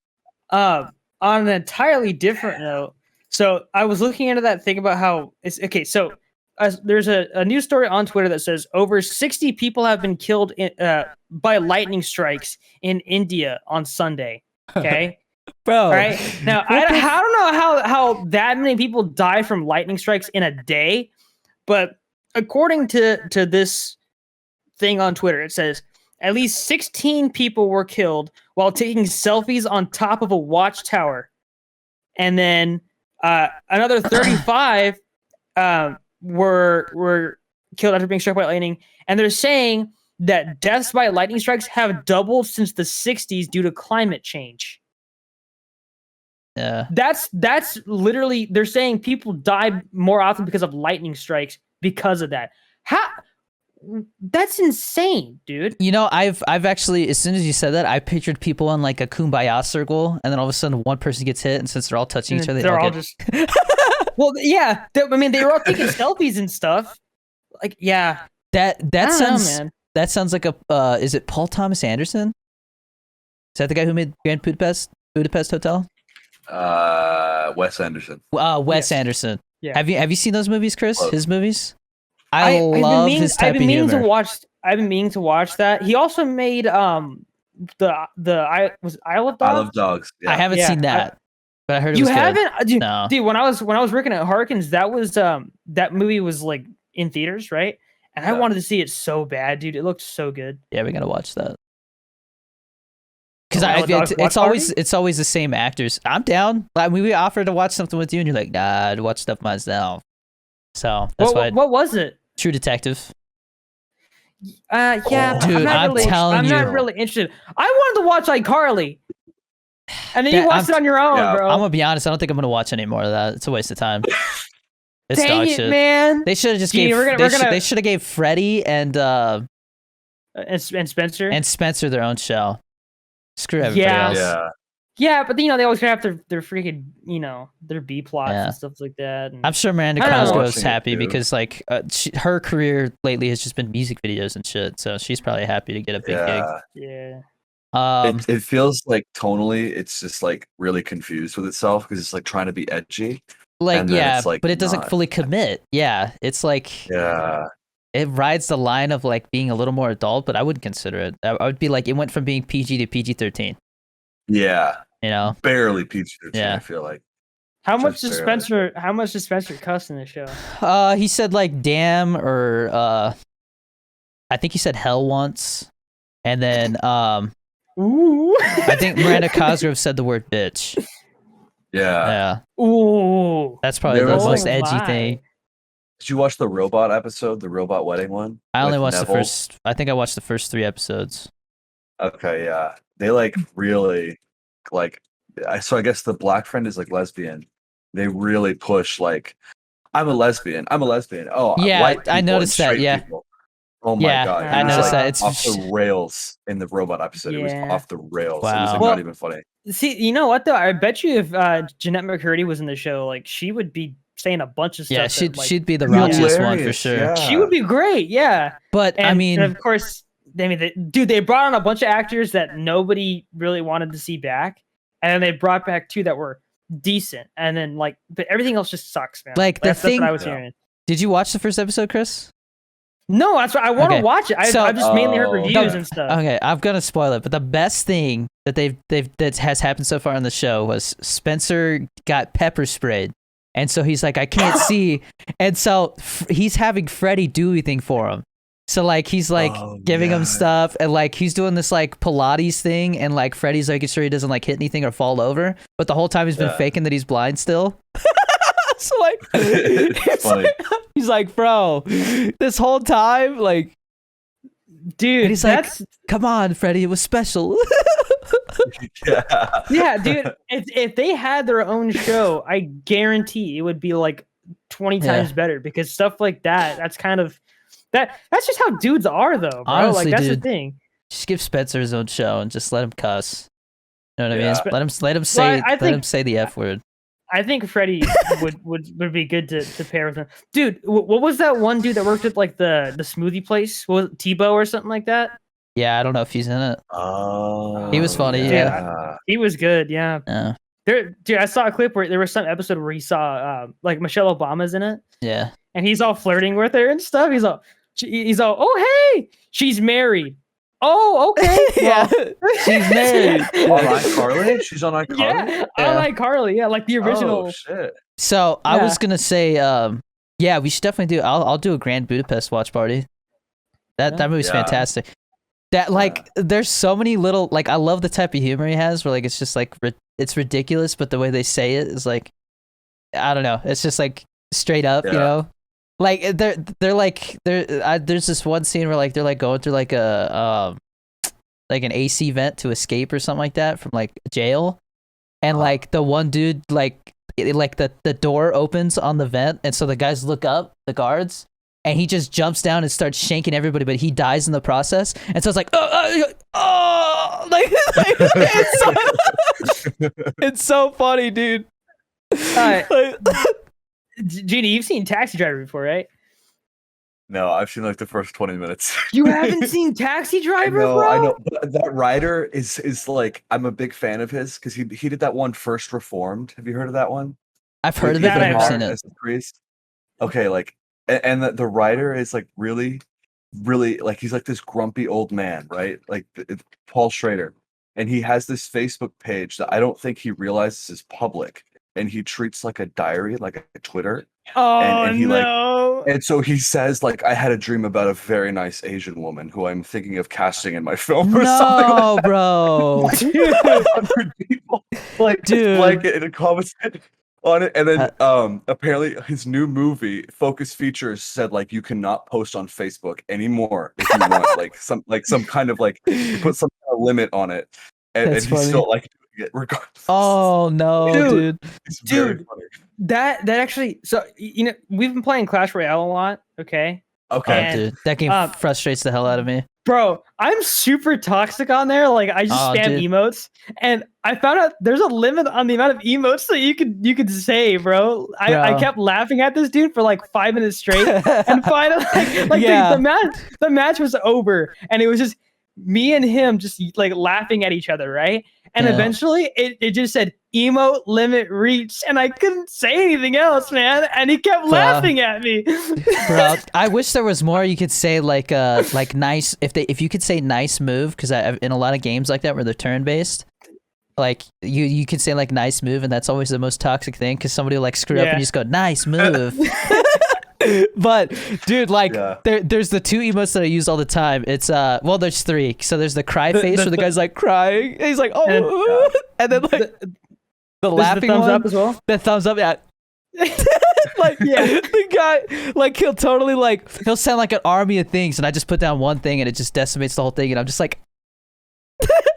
On an entirely different note, so I was looking into that thing about how it's okay. So there's a news story on Twitter that says over 60 people have been killed by lightning strikes in India on Sunday. Okay, bro. All right now, I don't know how that many people die from lightning strikes in a day, but according to this thing on Twitter, it says at least 16 people were killed while taking selfies on top of a watchtower, and then another 35 were killed after being struck by lightning. And they're saying that deaths by lightning strikes have doubled since the 60s due to climate change. Yeah, that's literally, they're saying people die more often because of lightning strikes because of that. That's insane, dude. You know, I've actually, as soon as you said that, I pictured people in like a kumbaya circle, and then all of a sudden one person gets hit, and since they're all touching each other, they're all just. Well, yeah. I mean, they were all taking selfies and stuff. Like, yeah. That sounds like a. Is it Paul Thomas Anderson? Is that the guy who made Grand Budapest Hotel? Wes Anderson. Wes Anderson. Yeah. Have you seen those movies, Chris? His movies. I love his type of humor. I've been meaning to watch that. He also made Isle of Dogs. I Love Dogs. Yeah. I haven't seen that, but I heard it you was haven't. Good. No. Dude, when I was working at Harkins, that was that movie was like in theaters, right? And I wanted to see it so bad, dude. It looked so good. Yeah, we gotta watch that. Because it's always the same actors. I'm down. Like we offered to watch something with you, and you're like, nah, I'd watch stuff myself. So that's why. What was it? True Detective. Yeah, Dude, I'm telling I'm not you. really interested. I wanted to watch iCarly, and then you watched it on your own, bro. I'm gonna be honest. I don't think I'm gonna watch any more of that. It's a waste of time. It's Dang dog it, shit. man. They should have just Genie, gave. we're They should have gave Freddie and Spencer Spencer their own show. Screw everybody else. Yeah, but you know they always have their freaking their B plots Yeah. and stuff like that. And I'm sure Miranda I don't know. Cosgrove's Watching it, happy too. because like her career lately has just been music videos and shit. So she's probably happy to get a big gig. yeah. It feels like tonally, it's just like really confused with itself because it's like trying to be edgy. Like and then yeah, it's, like, but it doesn't not. fully commit. Yeah, it's like Yeah. it rides the line of like being a little more adult, but I wouldn't consider it. I would be like it went from being PG to PG-13. Yeah. You know, Barely PG-13, Yeah. I feel like. How much Just does barely. Spencer cuss in the show? he said like damn or I think he said hell once, and then Ooh. I think Miranda Cosgrove said the word bitch. Yeah. Yeah, Ooh. that's probably There the was, most like- edgy my. thing. Did you watch the robot episode, the robot wedding one? I only with watched the Neville? first. I think I watched the first 3 episodes. Okay, yeah. They like really like so I guess the black friend is like lesbian. They really push like I'm a lesbian. Oh, Yeah, white people I and noticed that, straight yeah. people. Oh my Yeah, god. I It was, noticed like, that. It's- off the rails in the robot episode. It was Yeah. off the rails. It was Wow. like Well, not even funny. See, you know what though? I bet you if Jeanette McCurdy was in the show, like she would be saying a bunch of stuff. Yeah, that, like, she'd be the raunchiest one for Hilarious, sure. yeah. she would be great. Yeah. But And, I mean, and of course, they brought on a bunch of actors that nobody really wanted to see back, and then they brought back 2 that were decent, and then but everything else just sucks, man. Like, the that's thing- what I was Yeah. hearing. did you watch the first episode, Chris? No, that's what I want to Okay. watch it. So- I've just mainly heard Oh, reviews okay. and stuff. Okay, I'm gonna spoil it. But the best thing that that has happened so far on the show was Spencer got pepper sprayed, and so he's like, I can't see, and so he's having Freddie do everything for him. So like he's like Oh, giving him yeah. stuff, and like he's doing this like Pilates thing, and like Freddie's making sure he doesn't like hit anything or fall over. But the whole time he's been Yeah. faking that he's blind still. So like, It's it's funny. like- he's like, bro, this whole time, like, Dude, And he's like, that's come on, Freddie, it was special. Yeah. yeah, dude. If they had their own show, I guarantee it would be like 20 times better because stuff like that's kind of that's just how dudes are though, bro. Honestly, like that's dude. the thing. Just give Spencer his own show and just let him cuss. You know what I Yeah. mean? Let him say I let him think- say the F word. I think Freddie would be good to pair with him. Dude, what was that one dude that worked at like the smoothie place? Was it Tebow or something like that? Yeah, I don't know if he's in it. Oh, He was funny, yeah. He was good, yeah. Yeah. Dude, I saw a clip where there was some episode where he saw like Michelle Obama's in it, Yeah. and he's all flirting with her and stuff. He's all, oh hey, she's married. Oh, okay. Yeah. Well, She's married. On iCarly? She's on iCarly? Yeah, I Yeah. like Carly. Yeah, like the original. Oh, shit. So I Yeah. was gonna say, yeah, we should definitely do. I'll do a Grand Budapest watch party. That movie's Yeah. fantastic. That like, there's so many little like, I love the type of humor he has, where like it's just like it's ridiculous, but the way they say it is like, I don't know, it's just like straight up, you Yeah. know. Like they're like there's this one scene where like they're like going through like a like an AC vent to escape or something like that from like jail, and like the one dude like the door opens on the vent, and so the guys look up, the guards, and he just jumps down and starts shanking everybody, but he dies in the process, and so it's like like it's so funny, dude. Like, Genie, you've seen Taxi Driver before, right? No, I've seen like the first 20 minutes. You haven't seen Taxi Driver, bro? I know. But that writer is like, I'm a big fan of his because he did that one First Reformed. Have you heard of that one? I've heard of it, That but I've I've never heard. seen it. As a priest. Okay, like, and the writer is like really like he's like this grumpy old man, right? Like Paul Schrader, and he has this Facebook page that I don't think he realizes is public, and he treats like a diary, like a Twitter. Oh and he, like- no! And so he says, like, I had a dream about a very nice Asian woman who I'm thinking of casting in my film or something like No, bro. that. 100 people like Dude. like it in a comment. on it, and then apparently his new movie Focus Features said like you cannot post on Facebook anymore if you want some kind of like you put some kind of limit on it, and That's he's funny. still like doing it regardless. Oh no, dude. It's very Dude. funny. That actually, so we've been playing Clash Royale a lot, okay? Okay. Oh, And, dude, that game frustrates the hell out of me. Bro, I'm super toxic on there. Like I just spam dude. emotes, and I found out there's a limit on the amount of emotes that you could say, bro. I kept laughing at this dude for like 5 minutes straight, and finally, the match was over, and it was just me and him just like laughing at each other, right? And eventually, it just said emote limit reached, and I couldn't say anything else, man. And he kept laughing at me. Bro, I wish there was more you could say like nice if you could say nice move, because in a lot of games like that where they're turn based, like you could say like nice move, and that's always the most toxic thing because somebody will like screw up and you just go nice move. But dude, like there's the 2 emotes that I use all the time. It's well, there's 3. So there's the cry face where the guy's like crying, and he's like and then like the laughing thumbs one, up as well. the thumbs up, yeah. Like the guy, like he'll totally like he'll send like an army of things, and I just put down one thing, and it just decimates the whole thing, and I'm just like,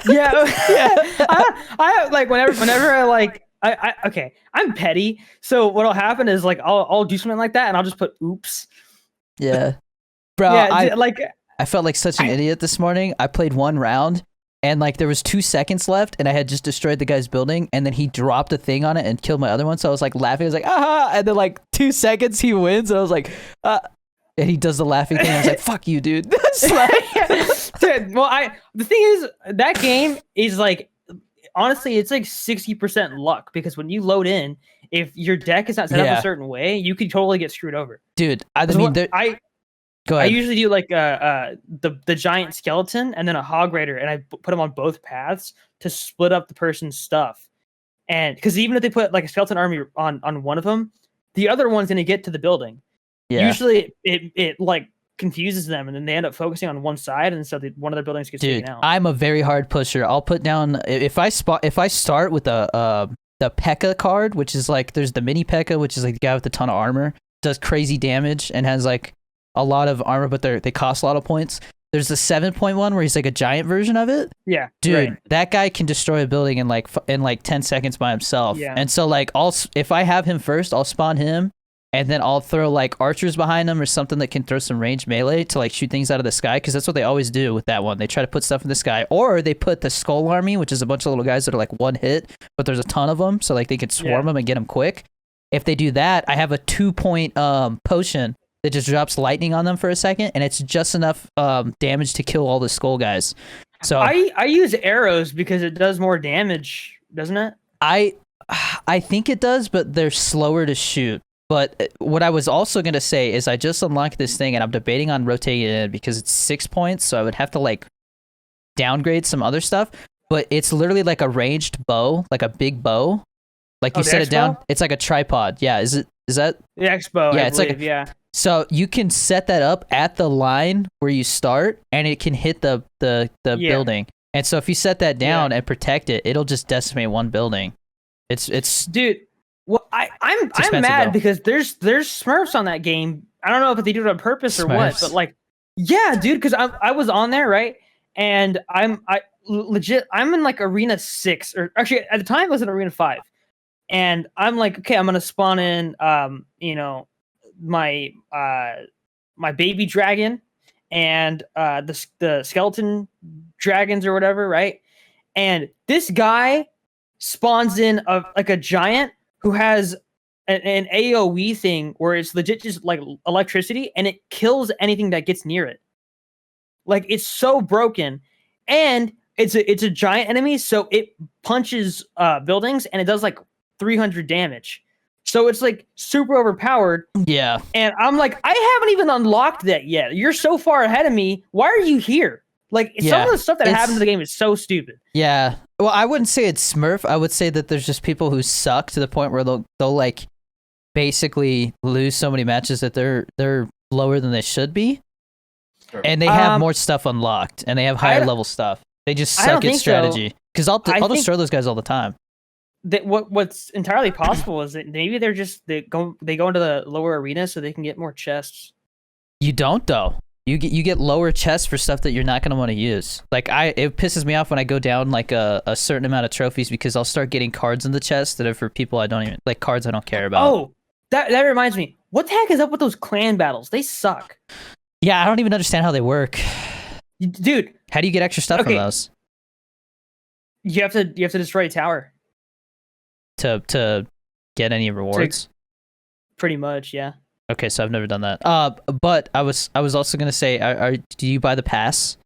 yeah. I like whenever I like I okay, I'm petty, so what'll happen is like I'll do something like that, and I'll just put oops. Yeah, bro. Yeah, I felt like such an idiot this morning. I played 1 round. And like there was 2 seconds left, and I had just destroyed the guy's building, and then he dropped a thing on it and killed my other one. So I was like laughing. I was like, aha! And then like 2 seconds he wins, and I was like, and he does the laughing thing. I was like, fuck you, dude. Dude, well, the thing is that game is like honestly, it's like 60% luck because when you load in, if your deck is not set up a certain way, you could totally get screwed over. Dude, I mean, go ahead. I usually do like the giant skeleton and then a hog raider, and I put them on both paths to split up the person's stuff. And because even if they put like a skeleton army on one of them, the other one's gonna get to the building. Yeah. Usually it like confuses them, and then they end up focusing on one side, and so one of their buildings gets taken out. I'm a very hard pusher. I'll put down if I start with the P.E.K.K.A. card, which is like there's the mini P.E.K.K.A., which is like the guy with a ton of armor, does crazy damage and has like a lot of armor, but they cost a lot of points. There's the 7.1 where he's like a giant version of it. Yeah, dude, that guy can destroy a building in like 10 seconds by himself. Yeah. And so like if I have him first, I'll spawn him, and then I'll throw like archers behind him or something that can throw some ranged melee to like shoot things out of the sky, because that's what they always do with that one. They try to put stuff in the sky, or they put the skull army, which is a bunch of little guys that are like one hit, but there's a ton of them, so like they can swarm them and get them quick. If they do that, I have a 2-point potion that just drops lightning on them for a second, and it's just enough damage to kill all the skull guys. So I use arrows because it does more damage, doesn't it? I think it does, but they're slower to shoot. But what I was also going to say is I just unlocked this thing, and I'm debating on rotating it in because it's 6 points, so I would have to like downgrade some other stuff. But it's literally like a ranged bow, like a big bow. Like you set it down, it's like a tripod. Yeah, is that the X-bow? Yeah, I it's believe, like so you can set that up at the line where you start, and it can hit the building. And so if you set that down and protect it, it'll just decimate one building. It's dude. Well, I'm mad though, because there's smurfs on that game. I don't know if they do it on purpose or what, but like, yeah, dude. Because I was on there, right, and I'm in like arena 6, or actually at the time it was in arena 5. And I'm like, okay, I'm gonna spawn in, my baby dragon and the skeleton dragons or whatever, right? And this guy spawns in a giant who has an AOE thing where it's legit just like electricity, and it kills anything that gets near it. Like it's so broken, and it's a giant enemy, so it punches buildings, and it does like 300 damage. So it's like super overpowered. Yeah. And I'm like, I haven't even unlocked that yet. You're so far ahead of me. Why are you here? Like some of the stuff that happens in the game is so stupid. Yeah. Well, I wouldn't say it's Smurf. I would say that there's just people who suck to the point where they'll like basically lose so many matches that they're lower than they should be. Sure. And they have more stuff unlocked, and they have higher level stuff. They just suck at strategy. Because I'll destroy those guys all the time. what's entirely possible is that maybe they go into the lower arena so they can get more chests. You don't though. You get lower chests for stuff that you're not gonna want to use. Like it pisses me off when I go down like a certain amount of trophies because I'll start getting cards in the chest that are for people I don't even like, cards I don't care about. Oh, that reminds me. What the heck is up with those clan battles? They suck. Yeah, I don't even understand how they work. Dude, how do you get extra stuff from those? You have to destroy a tower to get any rewards. Pretty much, yeah. Okay, so I've never done that. But I was also gonna say, do you buy the pass?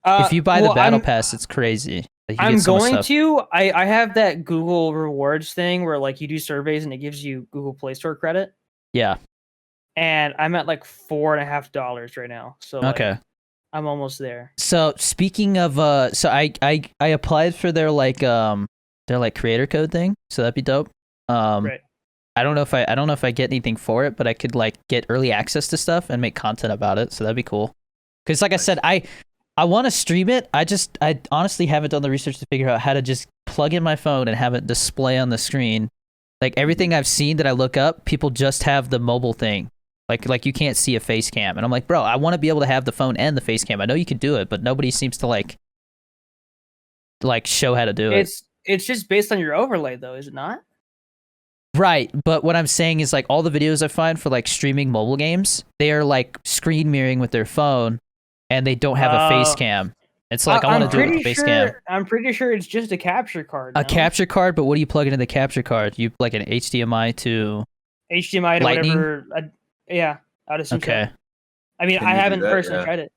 If you buy the battle pass, it's crazy. Like, I'm going to. I have that Google rewards thing where like you do surveys and it gives you Google Play Store credit. Yeah. And I'm at like $4.50 right now. So okay, like, I'm almost there. So speaking of, so I applied for their creator code thing. So that'd be dope. Right. I don't know if I get anything for it, but I could like get early access to stuff and make content about it. So that'd be cool. Because like I said, I want to stream it. I honestly haven't done the research to figure out how to just plug in my phone and have it display on the screen. Like everything I've seen that I look up, people just have the mobile thing. Like you can't see a face cam. And I'm like, bro, I want to be able to have the phone and the face cam. I know you can do it, but nobody seems to like show how to do it. It's just based on your overlay though, is it not? Right, but what I'm saying is like all the videos I find for like streaming mobile games, they are like screen mirroring with their phone, and they don't have a face cam. It's like I want to do it with a face cam. I'm pretty sure it's just a capture card. A capture card, but what do you plug into the capture card? You like an HDMI to Lightning? Whatever. Yeah, I'd assume okay. So. I mean, I haven't personally tried it,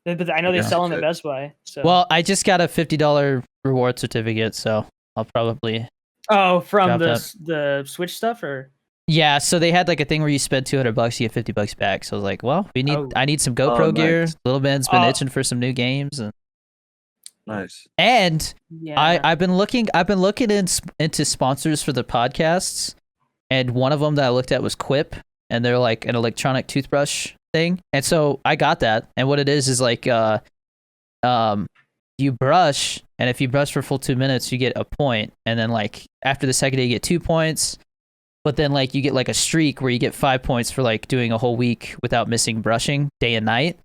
but I know they sell them at Best Buy. So. Well, I just got a $50 reward certificate, so I'll probably. Oh, from the Switch stuff, or yeah. So they had like a thing where you spend $200, you get $50 back. So I was like, well, I need some GoPro gear. Little man's been itching for some new games, and nice. And yeah. I've been looking into sponsors for the podcasts, and one of them that I looked at was Quip, and they're like an electronic toothbrush thing, and so I got that. And what it is like you brush, and if you brush for a full 2 minutes, you get a point, and then like after the second day, you get 2 points. But then like you get like a streak where you get 5 points for like doing a whole week without missing brushing day and night.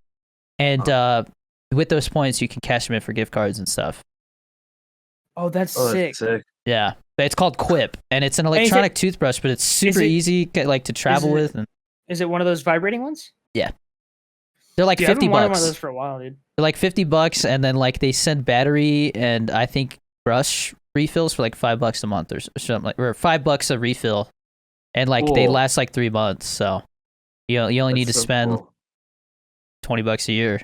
And with those points, you can cash them in for gift cards and stuff. Oh, that's sick. Yeah, but it's called Quip, and it's an electronic toothbrush, but it's super easy like to travel with. And is it one of those vibrating ones? Yeah, they're like $50. I've been wanting one of those for a while, dude. They're like $50, and then like they send battery and I think brush refills for like $5 a month or something, like, or $5 a refill, and like they last like 3 months. So you only need to spend $20 a year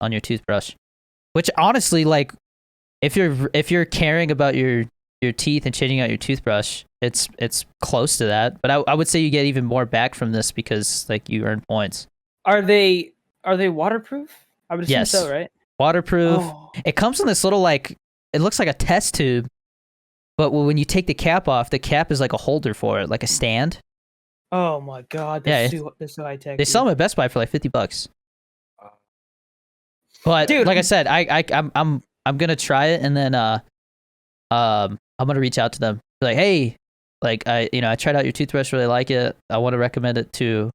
on your toothbrush, which honestly, like if you're caring about your teeth and changing out your toothbrush, it's close to that. But I would say you get even more back from this because like you earn points. Are they waterproof? I would assume so, right? Waterproof. Oh. It comes in this little like, it looks like a test tube, but when you take the cap off, the cap is like a holder for it, like a stand. Oh my god! That's so high tech. They sell them at Best Buy for like $50. But dude, like I said, I'm gonna try it, and then I'm gonna reach out to them, be like, hey, like I tried out your toothbrush, really like it. I want to recommend it to,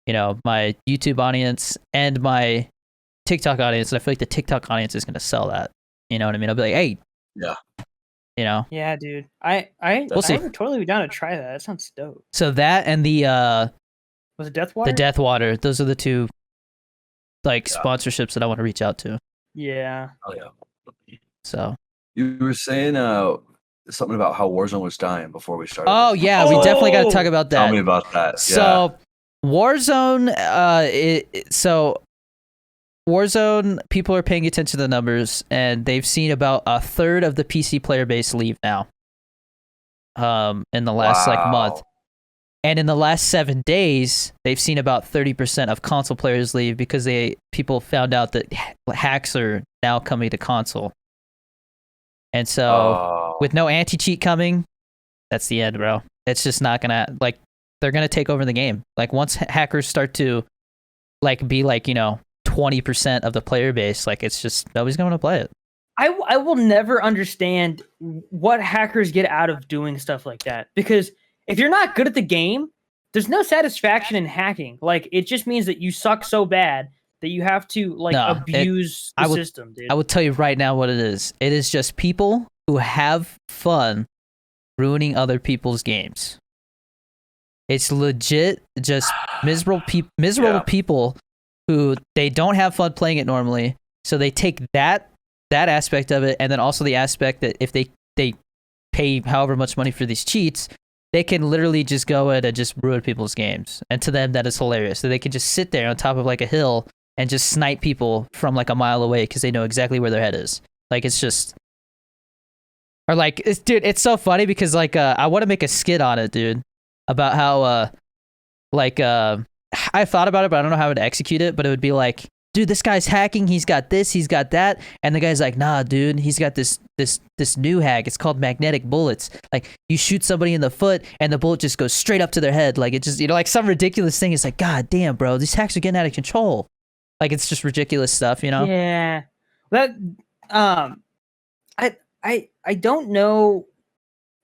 my YouTube audience and my TikTok audience. And I feel like the TikTok audience is gonna sell that. You know what I mean? I'll be like, hey, yeah. Yeah, dude. I would totally be down to try that. That sounds dope. So that and the was it Death Water? The Death Water. Those are the two sponsorships that I want to reach out to. Yeah. Oh yeah. So you were saying something about how Warzone was dying before we started. Oh yeah, we definitely got to talk about that. Tell me about that. So Warzone, Warzone, people are paying attention to the numbers, and they've seen about a third of the PC player base leave now. In the last month, and in the last 7 days, they've seen about 30% of console players leave because people found out that hacks are now coming to console. And so, with no anti-cheat coming, that's the end, bro. It's just not gonna they're gonna take over the game. Like once hackers start to be 20% of the player base, like it's just nobody's going to play it. I will never understand what hackers get out of doing stuff like that, because if you're not good at the game, there's no satisfaction in hacking. Like, it just means that you suck so bad that you have to abuse the system, dude. I will tell you right now what it is. It is just people who have fun ruining other people's games. It's legit just miserable people who they don't have fun playing it normally, so they take that aspect of it, and then also the aspect that if they pay however much money for these cheats, they can literally just go in and just ruin people's games. And to them, that is hilarious. So they can just sit there on top of like a hill and just snipe people from like a mile away because they know exactly where their head is. Like, it's just, or like, dude, it's so funny because like I want to make a skit on it, dude, about how I thought about it, but I don't know how to execute it. But it would be like, dude, this guy's hacking. He's got this. He's got that. And the guy's like, nah, dude, he's got this new hack. It's called magnetic bullets. Like, you shoot somebody in the foot and the bullet just goes straight up to their head. Like, it just, like some ridiculous thing. It's like, God damn, bro, these hacks are getting out of control. Like, it's just ridiculous stuff, Yeah. That, I don't know.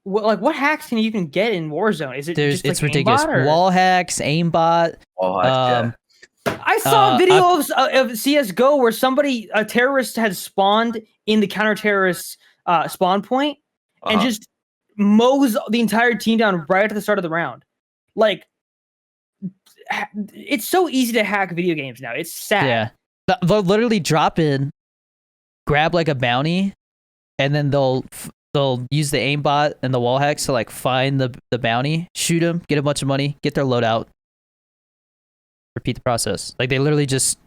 What hacks can you even get in Warzone? Is it just like it's ridiculous. Wall hacks, aimbot. I saw a video of CSGO where a terrorist had spawned in the counter-terrorist spawn point and just mows the entire team down right at the start of the round. Like, it's so easy to hack video games now. It's sad. Yeah. They'll literally drop in, grab like a bounty, and then they'll use the aimbot and the wall hacks to like find the bounty, shoot him, get a bunch of money, get their loadout. Repeat the process. Like, they literally just,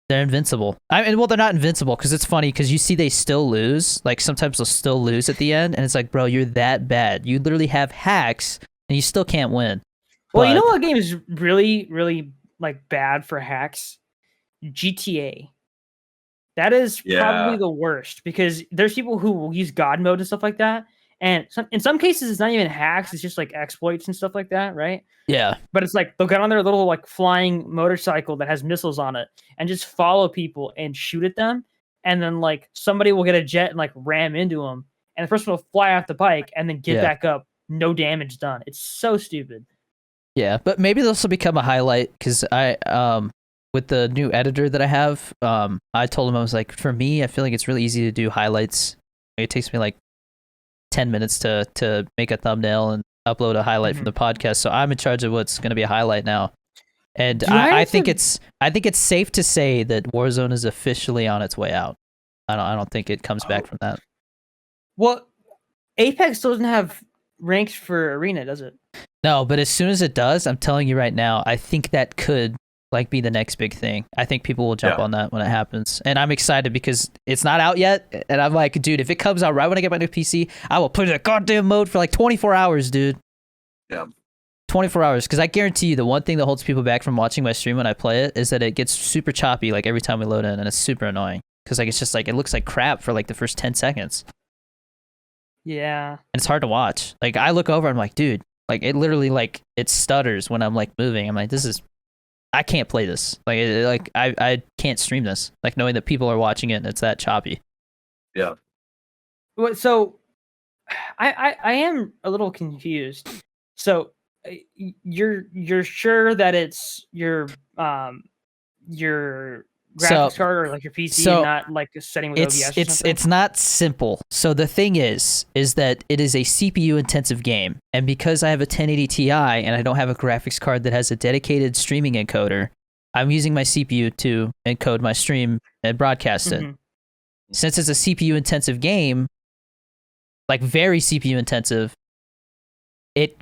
they're invincible. Well, they're not invincible because it's funny because you see they still lose. Like, sometimes they'll still lose at the end, and it's like, bro, you're that bad. You literally have hacks and you still can't win. Well, you know what game is really, really like bad for hacks? GTA. That is probably the worst because there's people who will use God mode and stuff like that. And in some cases, it's not even hacks. It's just like exploits and stuff like that, right? Yeah. But it's like they'll get on their little like flying motorcycle that has missiles on it and just follow people and shoot at them. And then like somebody will get a jet and like ram into them. And the person will fly off the bike and then get back up. No damage done. It's so stupid. Yeah, but maybe this will become a highlight because with the new editor that I have, I told him, I was like, for me, I feel like it's really easy to do highlights. It takes me like 10 minutes to make a thumbnail and upload a highlight from the podcast. So I'm in charge of what's going to be a highlight now. And I think it's safe to say that Warzone is officially on its way out. I don't think it comes back from that. Well, Apex still doesn't have ranks for Arena, does it? No, but as soon as it does, I'm telling you right now, I think that could like be the next big thing. I think people will jump on that when it happens. And I'm excited because it's not out yet. And I'm like, dude, if it comes out right when I get my new PC, I will put it in a goddamn mode for like 24 hours, dude. Yeah. 24 hours. Because I guarantee you the one thing that holds people back from watching my stream when I play it is that it gets super choppy like every time we load in, and it's super annoying. Because like it's just like it looks like crap for like the first 10 seconds. Yeah. And it's hard to watch. Like I look over, I'm like, dude, like it literally like it stutters when I'm like moving. I'm like, I can't play this. Like I can't stream this. Like knowing that people are watching it and it's that choppy. Yeah. So I am a little confused. So you're sure that it's your graphics card or like your PC and not like a setting with OBS? It's not simple. So the thing is that it is a CPU intensive game, and because I have a 1080 Ti and I don't have a graphics card that has a dedicated streaming encoder, I'm using my CPU to encode my stream and broadcast it. Since it's a CPU intensive game, like very CPU intensive, it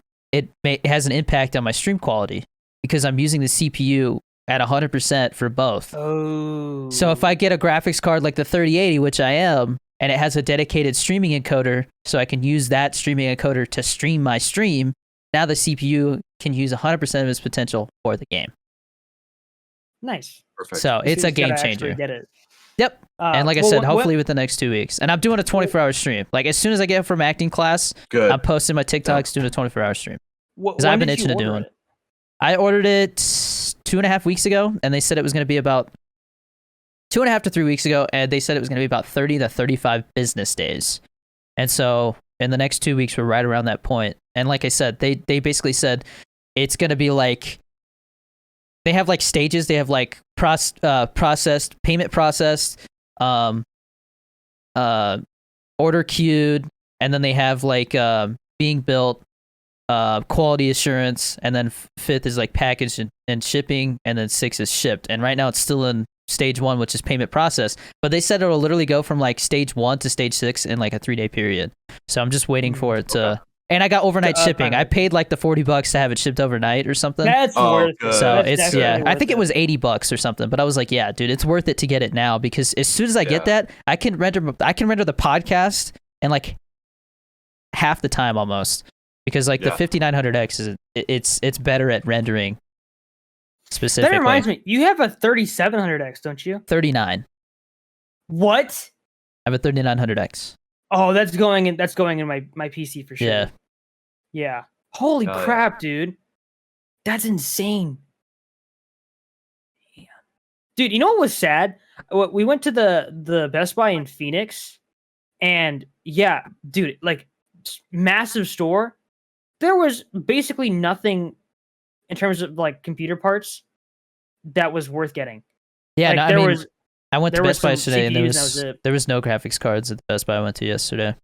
has an impact on my stream quality because I'm using the CPU at 100% for both. Oh. So if I get a graphics card like the 3080, which I am, and it has a dedicated streaming encoder, so I can use that streaming encoder to stream my stream, now the CPU can use 100% of its potential for the game. Nice. Perfect. So it's a game changer. Get it. Yep. And like I said, hopefully within the next 2 weeks. And I'm doing a 24-hour stream. Like as soon as I get from acting class, I'm posting my TikToks doing a 24-hour stream. Because I've been itching to do one. I ordered it 2.5 weeks ago, and they said it was going to be about 2.5 to 3 weeks ago, and they said it was going to be about 30 to 35 business days. And so in the next 2 weeks, we're right around that point. And like I said, they basically said it's going to be like, they have like stages. They have like processed, payment processed, order queued, and then they have like being built, quality assurance, and then fifth is like packaged and shipping, and then 6 is shipped. And right now it's still in stage 1, which is payment process. But they said it'll literally go from like stage 1 to stage 6 in like a 3-day period. So I'm just waiting for it to. And I got overnight shipping. I paid like the $40 to have it shipped overnight or something. That's worth it. So That's it's I think it was $80 or something. But I was like, yeah, dude, it's worth it to get it now, because as soon as I get that, I can render the podcast in like half the time almost, because like the 5900X it's better at rendering specifically. That reminds me, you have a 3700X, don't you? 39. What? I have a 3900X. Oh, that's going in my PC for sure. Yeah. Yeah. Holy crap, dude. That's insane. Yeah. Dude, you know what was sad? We went to the Best Buy in Phoenix, and yeah, dude, like massive store. There was basically nothing in terms of like computer parts that was worth getting. Yeah, like, no, I went to Best Buy today, and CPUs, there was no graphics cards at the Best Buy I went to yesterday.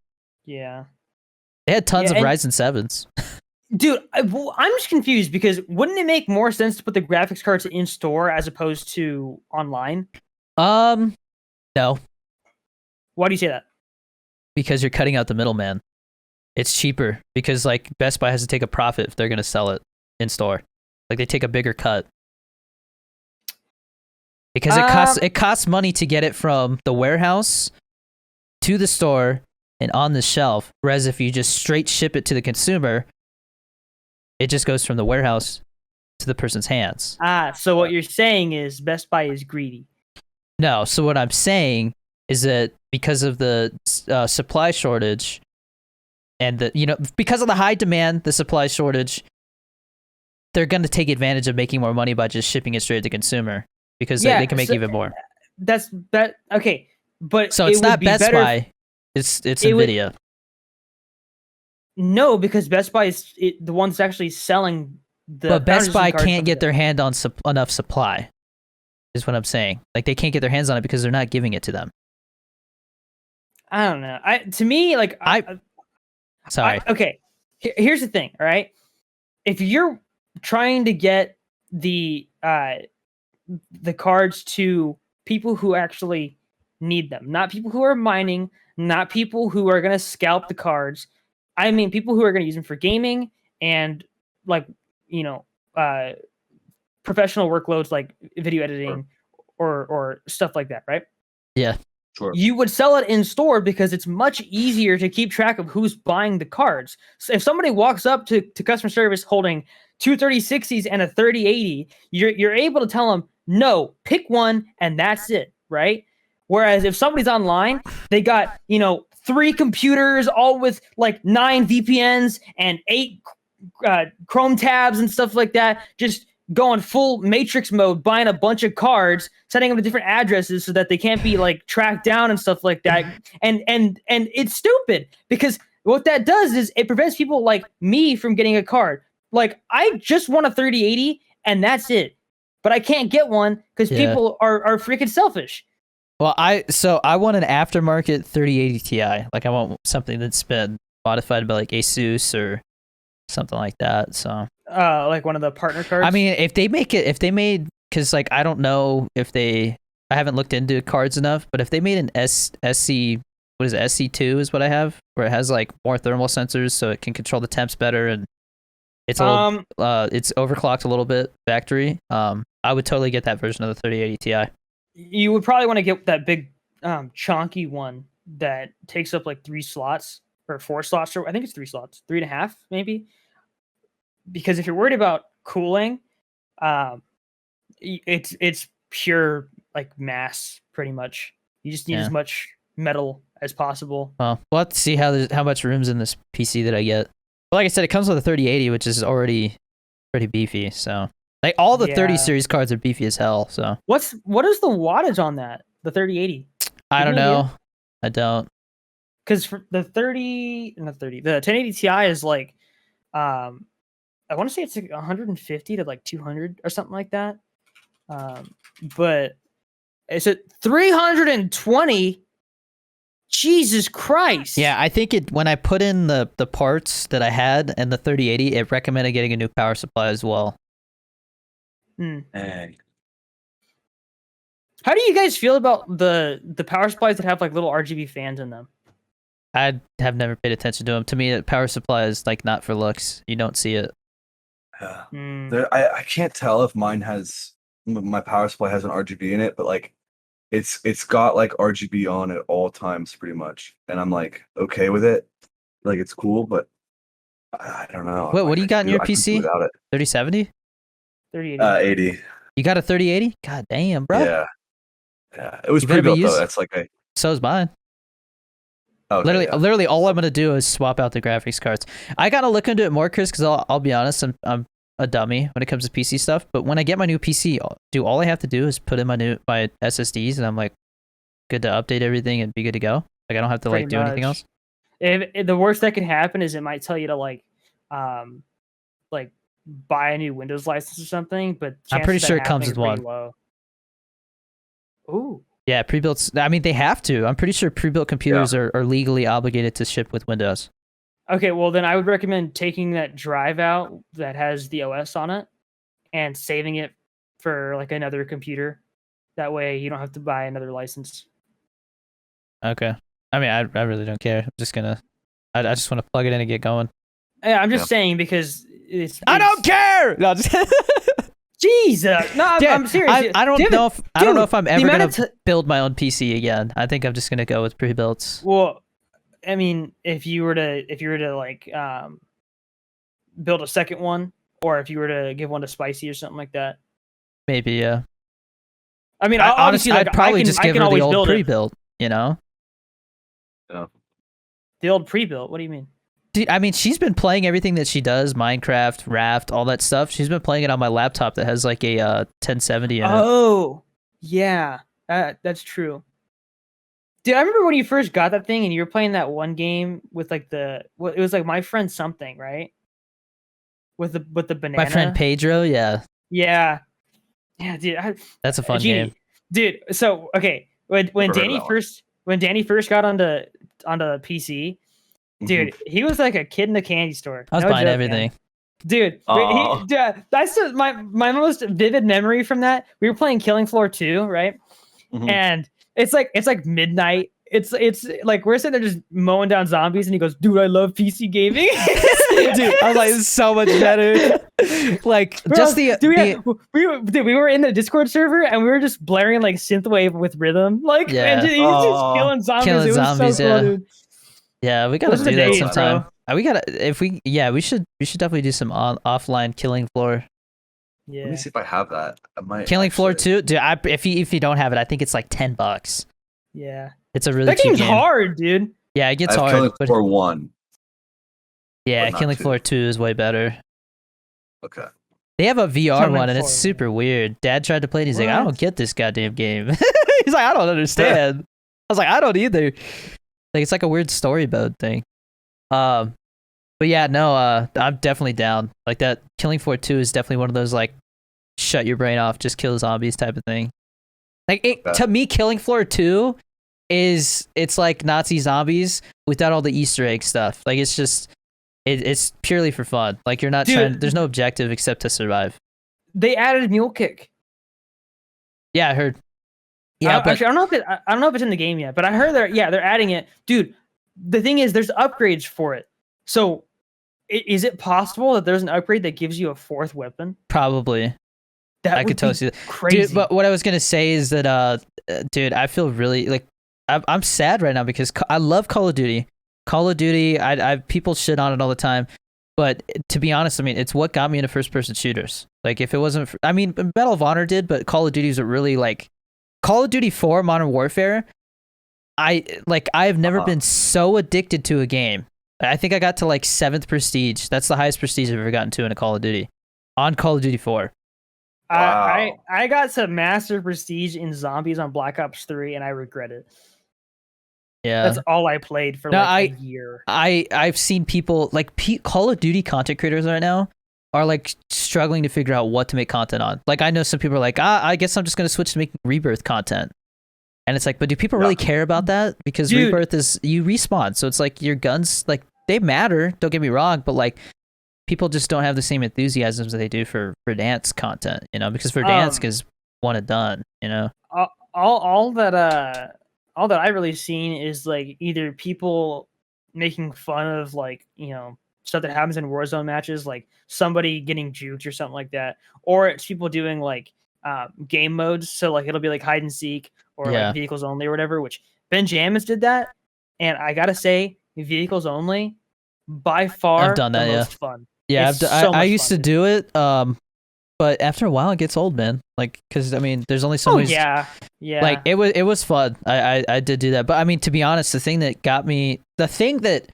Yeah. They had tons of Ryzen 7s. Dude, I'm just confused, because wouldn't it make more sense to put the graphics cards in store as opposed to online? No. Why do you say that? Because you're cutting out the middleman. It's cheaper because like Best Buy has to take a profit if they're going to sell it in store. Like they take a bigger cut. Because it costs money to get it from the warehouse to the store and on the shelf, whereas if you just straight ship it to the consumer, it just goes from the warehouse to the person's hands. So what you're saying is Best Buy is greedy. No, so what I'm saying is that because of the supply shortage and because of the high demand, the supply shortage, they're going to take advantage of making more money by just shipping it straight to the consumer, because they can make even more. Okay, but so it's not Best Buy, it's Nvidia. No, because Best Buy is the one that's actually selling the. But Best Buy can't get their hand on enough supply, is what I'm saying. Like they can't get their hands on it because they're not giving it to them. I don't know. To me, like sorry. Okay, here's the thing. All right, if you're trying to get the cards to people who actually need them, not people who are mining, not people who are gonna scalp the cards. I mean, people who are gonna use them for gaming and like professional workloads like video editing or stuff like that, right? Yeah. Sure. You would sell it in store because it's much easier to keep track of who's buying the cards. So if somebody walks up to customer service holding two 3060s and a 3080, you're able to tell them, no, pick one and that's it, right? Whereas if somebody's online, they got, 3 computers, all with like 9 VPNs and 8 Chrome tabs and stuff like that, just going full Matrix mode, buying a bunch of cards, setting them to different addresses so that they can't be like tracked down and stuff like that. And it's stupid, because what that does is it prevents people like me from getting a card. Like I just want a 3080 and that's it, but I can't get one because people are freaking selfish. Well, I want an aftermarket 3080 Ti. Like I want something that's been modified by like Asus or something like that. So like one of the partner cards. I mean, because like I don't know if I haven't looked into cards enough, but if they made an SC, what is it, SC2 is what I have, where it has like more thermal sensors so it can control the temps better, and it's it's overclocked a little bit factory. I would totally get that version of the 3080 Ti. You would probably want to get that big chunky one that takes up like 3 slots or 4 slots, or I think it's 3 slots, 3.5 maybe. Because if you're worried about cooling, it's pure like mass pretty much. You just need as much metal as possible. Well, we'll have to see how much room's in this PC that I get. But like I said, it comes with a 3080, which is already pretty beefy. So like all the 30 series cards are beefy as hell. So what is the wattage on that? The 3080. I don't Any idea? know. I don't. Because for the 1080 Ti is like, I want to say it's like 150 to like 200 or something like that. But it's at 320. Jesus Christ. Yeah, I think it when I put in the parts that I had and the 3080, it recommended getting a new power supply as well. Dang. How do you guys feel about the power supplies that have like little RGB fans in them? I have never paid attention to them. To me, a power supply is like not for looks. You don't see it. Yeah. Mm. I can't tell if my power supply has an RGB in it, but like it's got like RGB on at all times pretty much, and I'm like okay with it. Like it's cool, but I don't know. What do you got in your I can do PC? without it. 3070? 3080. 80. You got a 3080? God damn, bro. Yeah. It was You better be pre-built though. using- That's like a So's mine. okay, Literally, all I'm gonna do is swap out the graphics cards. I gotta look into it more, Chris, because I'll be honest, I'm a dummy when it comes to PC stuff. But when I get my new PC, all I have to do is put in my SSDs, and I'm like good to update everything and be good to go. Like I don't have to like do anything else. If the worst that can happen is it might tell you to like buy a new Windows license or something, but I'm pretty chances of sure that it comes happening with are pretty one. Low. Ooh. Yeah, pre-built. I mean, they have to. I'm pretty sure pre-built computers are legally obligated to ship with Windows. Okay, well then I would recommend taking that drive out that has the OS on it and saving it for like another computer. That way you don't have to buy another license. Okay. I mean, I really don't care. I'm just gonna. I just want to plug it in and get going. Yeah, I'm just saying because I don't care. No, just Jesus. No, I'm serious. I don't know if I'm ever gonna of build my own PC again. I think I'm just gonna go with pre-builts. Well, I mean, if you were to like build a second one, or if you were to give one to Spicy or something like that. Maybe, yeah. I mean, honestly, obviously, like, I'd probably just give her the old build it. pre-built. You know. Yeah. The old pre-built. What do you mean? Dude, I mean, she's been playing everything that she does, Minecraft, Raft, all that stuff. She's been playing it on my laptop that has like a 1070 in it. Oh, yeah, that's true. Dude, I remember when you first got that thing and you were playing that one game with like it was like My Friend Something, right? With the banana. My friend Pedro, yeah. Yeah, dude. That's a fun Genie, game. dude. So okay, when Danny first got onto PC. Dude, he was like a kid in a candy store. I was buying everything. Dude, that's my most vivid memory from that. We were playing Killing Floor 2, right? Mhm. And it's like midnight. It's like we're sitting there just mowing down zombies, and he goes, "Dude, I love PC gaming." Dude, I was like, "This is so much better." Like just we were in the Discord server, and we were just blaring like synthwave with rhythm, like and he's just killing zombies. Killing it was zombies, so cool, dude. Yeah, we gotta Those do are that days, sometime. bro. We should definitely do some offline Killing Floor. Yeah. Let me see if I have that. I might Killing Floor actually. 2, dude. If you don't have it, I think it's like $10. Yeah. It's a really That cheap game's game. hard, dude. Yeah, it gets I have hard. Killing but- Floor 1. yeah, but not Killing 2. Floor 2 is way better. Okay. They have a VR Killing one and it's Floor, super weird. Dad tried to play it. He's like, I What? don't get this goddamn game. He's like, I don't understand. I was like, I don't either. Like it's like a weird story mode thing. But yeah, no, I'm definitely down. Like that Killing Floor 2 is definitely one of those like shut your brain off, just kill zombies type of thing. Like to me, Killing Floor 2 it's like Nazi zombies without all the Easter egg stuff. Like it's just it's purely for fun. Like you're not trying. There's no objective except to survive. They added Mule Kick. Yeah, I heard. Yeah, but actually, I don't know if it's in the game yet, but I heard they're adding it, dude. The thing is, there's upgrades for it. So, is it possible that there's an upgrade that gives you a fourth weapon? probably. That I would could totally be see that. crazy. Dude, but what I was gonna say is that, dude, I feel really like I'm sad right now because I love Call of Duty. Call of Duty, I people shit on it all the time, but to be honest, I mean, it's what got me into first-person shooters. Like, if it wasn't, I mean, Medal of Honor did, but Call of Duty is really like Call of Duty 4 Modern Warfare. I have never been so addicted to a game. I think I got to like 7th prestige. That's the highest prestige I've ever gotten to in a Call of Duty. On Call of Duty 4. I got some master prestige in zombies on Black Ops 3, and I regret it. Yeah, That's all I played for a year. I've seen people like Call of Duty content creators right now are like struggling to figure out what to make content on. Like I know some people are like, I guess I'm just gonna switch to making Rebirth content. And it's like, but do people really care about that? Because Rebirth is you respawn, so it's like your guns, like they matter. Don't get me wrong, but like people just don't have the same enthusiasms that they do for Verdansk content, you know? Because Verdansk is one and done, you know. All that I really seen is like either people making fun of like stuff that happens in Warzone matches, like somebody getting juked or something like that, or it's people doing like game modes. So like it'll be like hide and seek or like vehicles only or whatever. Which Benjamins did that, and I gotta say, vehicles only by far I've done that, the most fun. Yeah, I used to do it, but after a while it gets old, man. Like, because I mean, there's only so many. Yeah. Like it was fun. I did do that, but I mean, to be honest, the thing that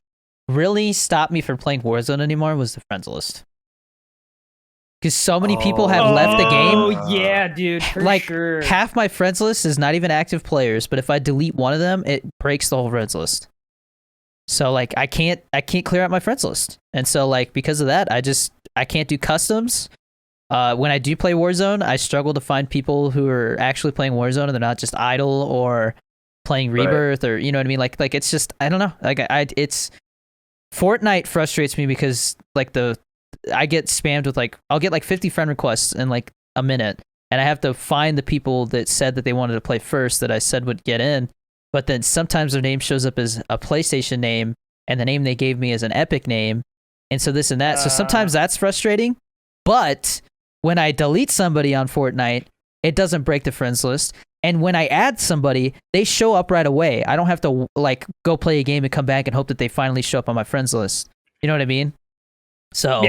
really stopped me from playing Warzone anymore was the friends list. Because so many people have left the game. Oh yeah, dude. Like sure. Half my friends list is not even active players, but if I delete one of them, it breaks the whole friends list. So like I can't clear out my friends list. And so like because of that, I can't do customs. When I do play Warzone, I struggle to find people who are actually playing Warzone and they're not just idle or playing Rebirth or you know what I mean? Like it's just I don't know. Like it's Fortnite frustrates me because like I get spammed with like I'll get like 50 friend requests in like a minute and I have to find the people that said that they wanted to play first that I said would get in. But then sometimes their name shows up as a PlayStation name and the name they gave me is an Epic name. And so this and that. So sometimes that's frustrating. But when I delete somebody on Fortnite, it doesn't break the friends list. And when I add somebody, they show up right away. I don't have to like go play a game and come back and hope that they finally show up on my friends list. You know what I mean? So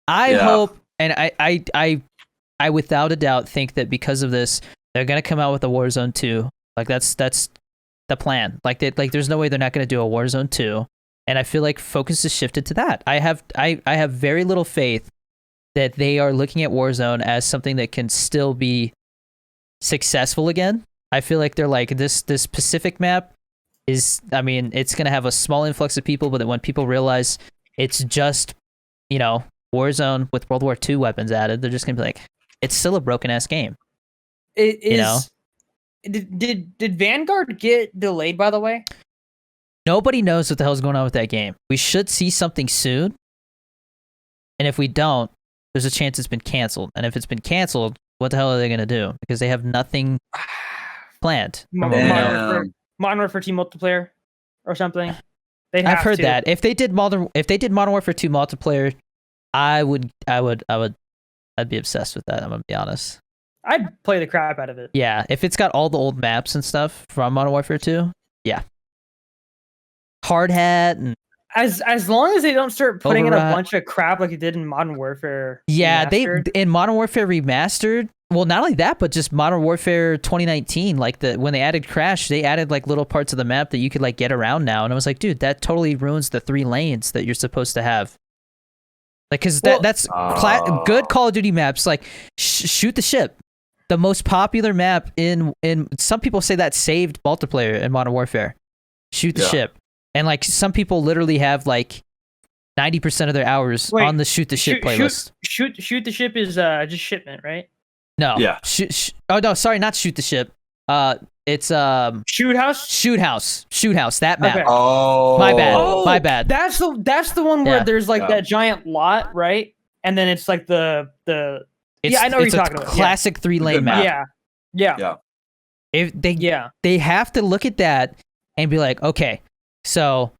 I hope, and I without a doubt think that because of this, they're going to come out with a Warzone 2. Like that's the plan. Like there's no way they're not going to do a Warzone 2, and I feel like focus is shifted to that. I have very little faith that they are looking at Warzone as something that can still be successful again. I feel like they're like this Pacific map is, I mean, it's going to have a small influx of people, but that when people realize it's just, Warzone with World War II weapons added, they're just going to be like, it's still a broken ass game. It is. Did Vanguard get delayed, by the way? Nobody knows what the hell's going on with that game. We should see something soon. And if we don't, there's a chance it's been canceled. And if it's been canceled, what the hell are they going to do? Because they have nothing planned. Modern Warfare 2 multiplayer or something. I've heard that. If they did Modern Warfare 2 multiplayer, I'd be obsessed with that, I'm going to be honest. I'd play the crap out of it. Yeah, if it's got all the old maps and stuff from Modern Warfare 2, yeah. Hard hat and as long as they don't start putting in a bunch of crap like they did in Modern Warfare. Yeah, in Modern Warfare Remastered. Well, not only that, but just Modern Warfare 2019. Like when they added Crash, they added like little parts of the map that you could like get around now, and I was like, dude, that totally ruins the 3 lanes that you're supposed to have. Like, cause that's good Call of Duty maps. Like, shoot the ship. The most popular map in some people say that saved multiplayer in Modern Warfare. Shoot the ship. And like some people literally have like 90% of their hours on the shoot the ship playlist. Shoot the ship is just shipment, right? No. Yeah. Oh no, sorry, not shoot the ship. It's Shoot House. That map. Okay. Oh, my bad. That's the one where there's like that giant lot, right? And then it's like the I know what you're talking about. Classic 3-lane map. Yeah. If they have to look at that and be like, okay, so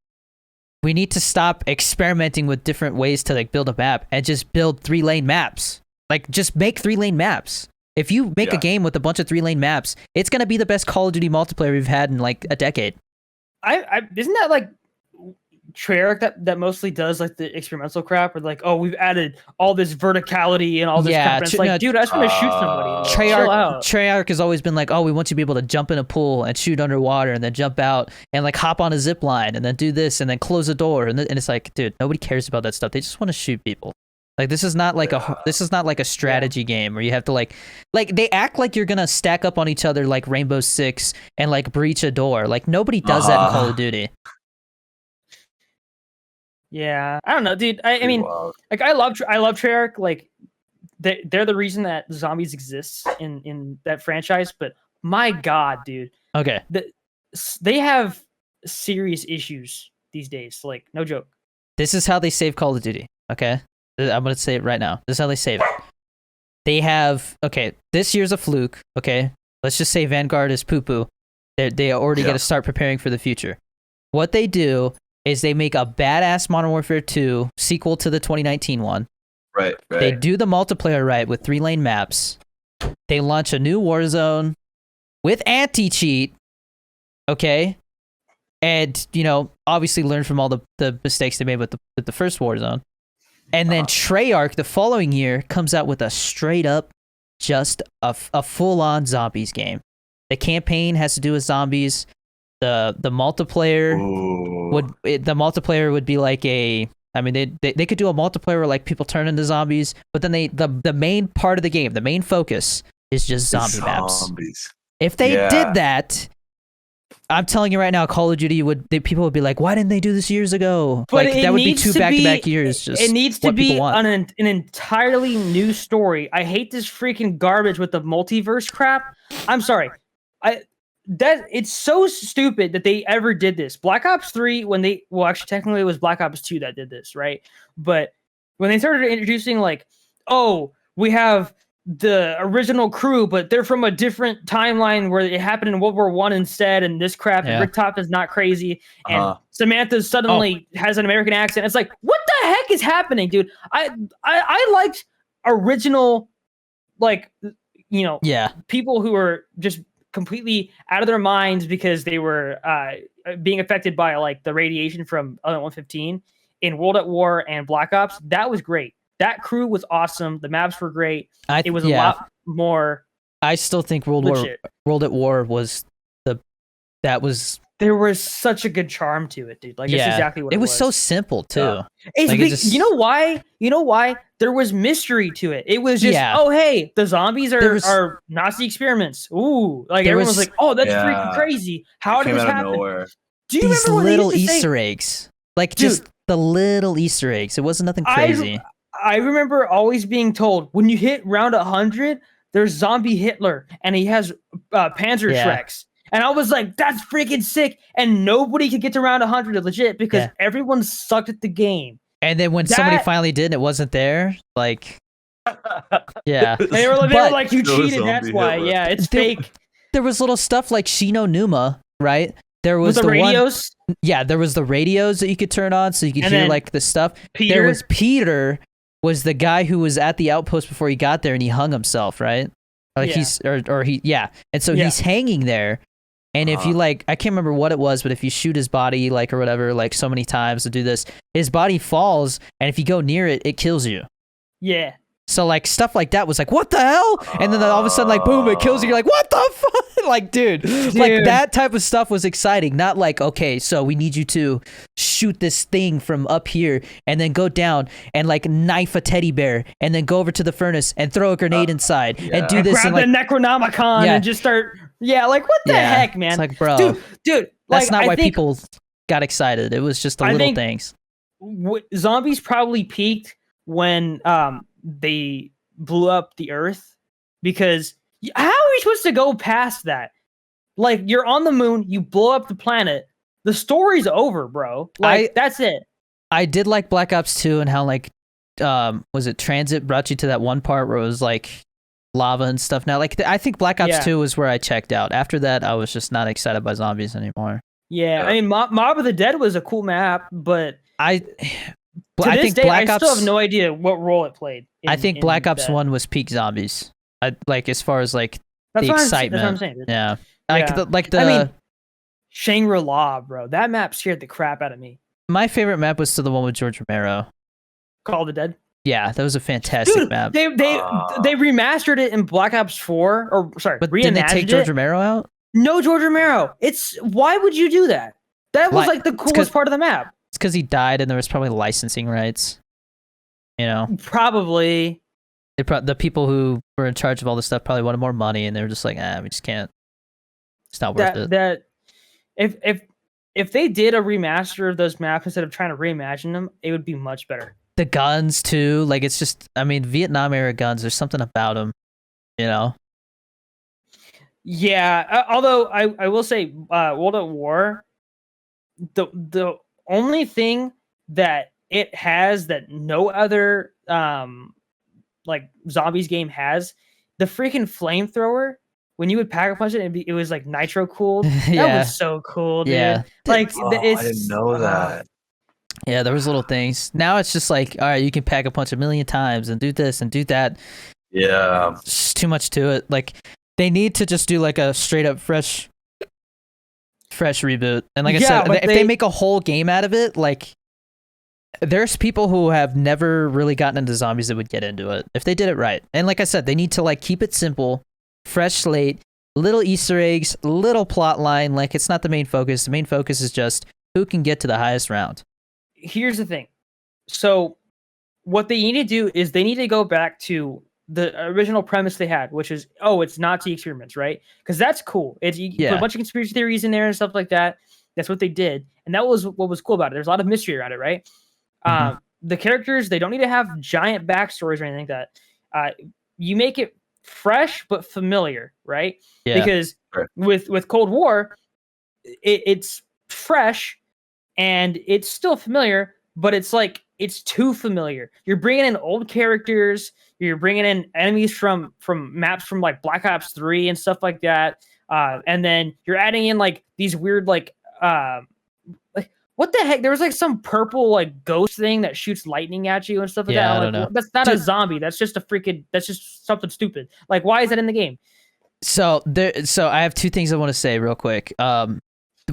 we need to stop experimenting with different ways to like build a map and just build 3-lane maps. Like just make 3-lane maps. If you make a game with a bunch of 3-lane maps, it's gonna be the best Call of Duty multiplayer we've had in like a decade. Isn't that like Treyarch that mostly does like the experimental crap, where like, oh, we've added all this verticality and all this crap. And it's like, dude, I just want to shoot somebody. Treyarch has always been like, oh, we want you to be able to jump in a pool and shoot underwater and then jump out and like hop on a zip line and then do this and then close a door and it's like, dude, nobody cares about that stuff. They just want to shoot people. Like this is not like a strategy game where you have to like they act like you're gonna stack up on each other like Rainbow Six and like breach a door. Like nobody does that in Call of Duty. Yeah, I don't know, dude. I mean, Wild. like I love Treyarch. Like they're the reason that zombies exists in that franchise. But my God, dude, Okay. they have serious issues these days. Like no joke. This is how they save Call of Duty. Okay. I'm gonna say it right now. This is how they save it. They have this year's a fluke. Okay. Let's just say Vanguard is poo poo. They already got to start preparing for the future. What they do is they make a badass Modern Warfare 2 sequel to the 2019 one. Right. They do the multiplayer right with 3-lane maps. They launch a new Warzone with anti-cheat. Okay. And, obviously learn from all the mistakes they made with the first Warzone. And then Treyarch the following year comes out with a straight up, just a full-on zombies game. The campaign has to do with zombies. The multiplayer would be like they could do a multiplayer where like people turn into zombies, but then the main part of the game, the main focus is just zombie maps. If they did that, I'm telling you right now, Call of Duty people would be like, why didn't they do this years ago? But like that would be 2 back-to-back years. Just it needs to what be people want. an entirely new story. I hate this freaking garbage with the multiverse crap. I'm sorry. It's so stupid that they ever did this. Black Ops 3, actually technically it was Black Ops 2 that did this, right? But when they started introducing like, oh, we have the original crew, but they're from a different timeline where it happened in World War I instead, and this crap, and Rick Top is not crazy, and Samantha suddenly has an American accent. It's like, what the heck is happening, dude? I liked original, like, people who were just completely out of their minds because they were being affected by like the radiation from Element 115 in World at War and Black Ops. That was great. That crew was awesome. The maps were great. It was a lot more. I still think World at War was there was such a good charm to it, dude. Like it's exactly what it was. It was so simple too. You know why? You know why? There was mystery to it. It was just, oh hey, the zombies are Nazi experiments. Ooh, like everyone was like, oh, that's freaking crazy. How did this happen? Do you These remember little Easter eggs? Like just the little Easter eggs. It wasn't nothing crazy. I remember always being told when you hit round 100, there's zombie Hitler and he has Panzer Shreks. And I was like, that's freaking sick. And nobody could get to round 100 legit because everyone sucked at the game. And then when somebody finally did and it wasn't there, like, they were like, you cheated, that's why. Hitler. Yeah, it's fake. There was little stuff like Shino Numa, right? There was the radios. There was the radios that you could turn on so you could hear like the stuff. There was Peter was the guy who was at the outpost before he got there and he hung himself, right? Like and so he's hanging there. And if you I can't remember what it was, but if you shoot his body like or whatever, like so many times to do this, his body falls, and if you go near it, it kills you. Yeah. So like stuff like that was like, what the hell? And then all of a sudden, like boom, it kills you. You're like, what the fuck? Like, dude, like that type of stuff was exciting. Not like, okay, so we need you to shoot this thing from up here and then go down and like knife a teddy bear and then go over to the furnace and throw a grenade inside and do this. Grab and the Necronomicon and just start. Yeah, like what the heck, man? It's like, bro, dude, that's not why people got excited. It was just the little things. Zombies probably peaked when they blew up the Earth, because how are we supposed to go past that? Like, you're on the moon, you blow up the planet, the story's over, bro. Like, that's it. I did like Black Ops 2 and how like was it Transit brought you to that one part where it was like lava and stuff. Now, like, I think Black Ops 2 was where I checked out. After that, I was just not excited by zombies anymore. Yeah, I mean, Mob of the Dead was a cool map, but I think Black Ops, I still have no idea what role it played. I think Black Ops 1 was peak zombies. Like, as far as like the excitement. That's what I'm saying. Yeah. I mean, Shangri-La, bro. That map scared the crap out of me. My favorite map was still the one with George Romero. Call of the Dead? Yeah, that was a fantastic map. They remastered it in Black Ops 4, but didn't they take George Romero out? No George Romero. Why would you do that? That was like the coolest part of the map. It's because he died and there was probably licensing rights. You know, Probably. the people who were in charge of all this stuff probably wanted more money, and they were just like, we just can't. It's not worth it. That if they did a remaster of those maps instead of trying to reimagine them, it would be much better. The guns too, like it's just, I mean, Vietnam era guns. There's something about them, you know. Yeah, although I will say, World at War, the only thing that it has that no other like zombies game has, the freaking flamethrower. When you would pack a punch it was like nitro cooled. That was so cool, dude. Yeah. Like I didn't know that. Yeah, there was little things. Now it's just like, all right, you can pack a punch 1,000,000 times and do this and do that. Yeah. It's just too much to it. Like they need to just do like a straight up fresh reboot. And like I said, if they make a whole game out of it, like there's people who have never really gotten into zombies that would get into it if they did it right. And like I said, they need to like keep it simple, fresh slate, little Easter eggs, little plot line. Like it's not the main focus. The main focus is just who can get to the highest round. Here's the thing. So what they need to do is they need to go back to the original premise they had, which is, it's Nazi experiments, right? Because that's cool. It's you put a bunch of conspiracy theories in there and stuff like that. That's what they did. And that was what was cool about it. There's a lot of mystery around it, right? The characters, they don't need to have giant backstories or anything like that. You make it fresh but familiar, right? Yeah. Because with Cold War, it's fresh and it's still familiar, but it's like it's too familiar. You're bringing in old characters, you're bringing in enemies from maps from like Black Ops 3 and stuff like that, and then you're adding in like these weird like what the heck? There was like some purple like ghost thing that shoots lightning at you and stuff like that. I don't know. That's not a zombie. That's just that's just something stupid. Like, why is that in the game? So I have two things I want to say real quick.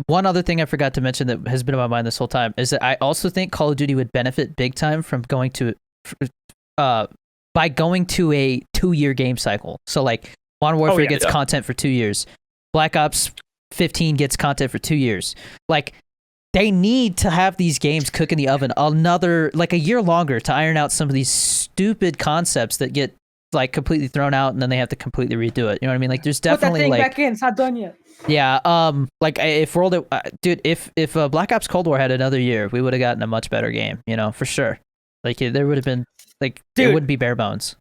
One other thing I forgot to mention that has been on my mind this whole time is that I also think Call of Duty would benefit big time from going to a 2-year game cycle. So like Modern Warfare gets content for 2 years. Black Ops 15 gets content for 2 years. Like they need to have these games cook in the oven another like a year longer to iron out some of these stupid concepts that get like completely thrown out and then they have to completely redo it. You know what I mean? Like there's definitely put that thing like back in. It's not done yet. Yeah, like if if Black Ops Cold War had another year, we would have gotten a much better game, you know, for sure. Like there would have been like it wouldn't be bare bones.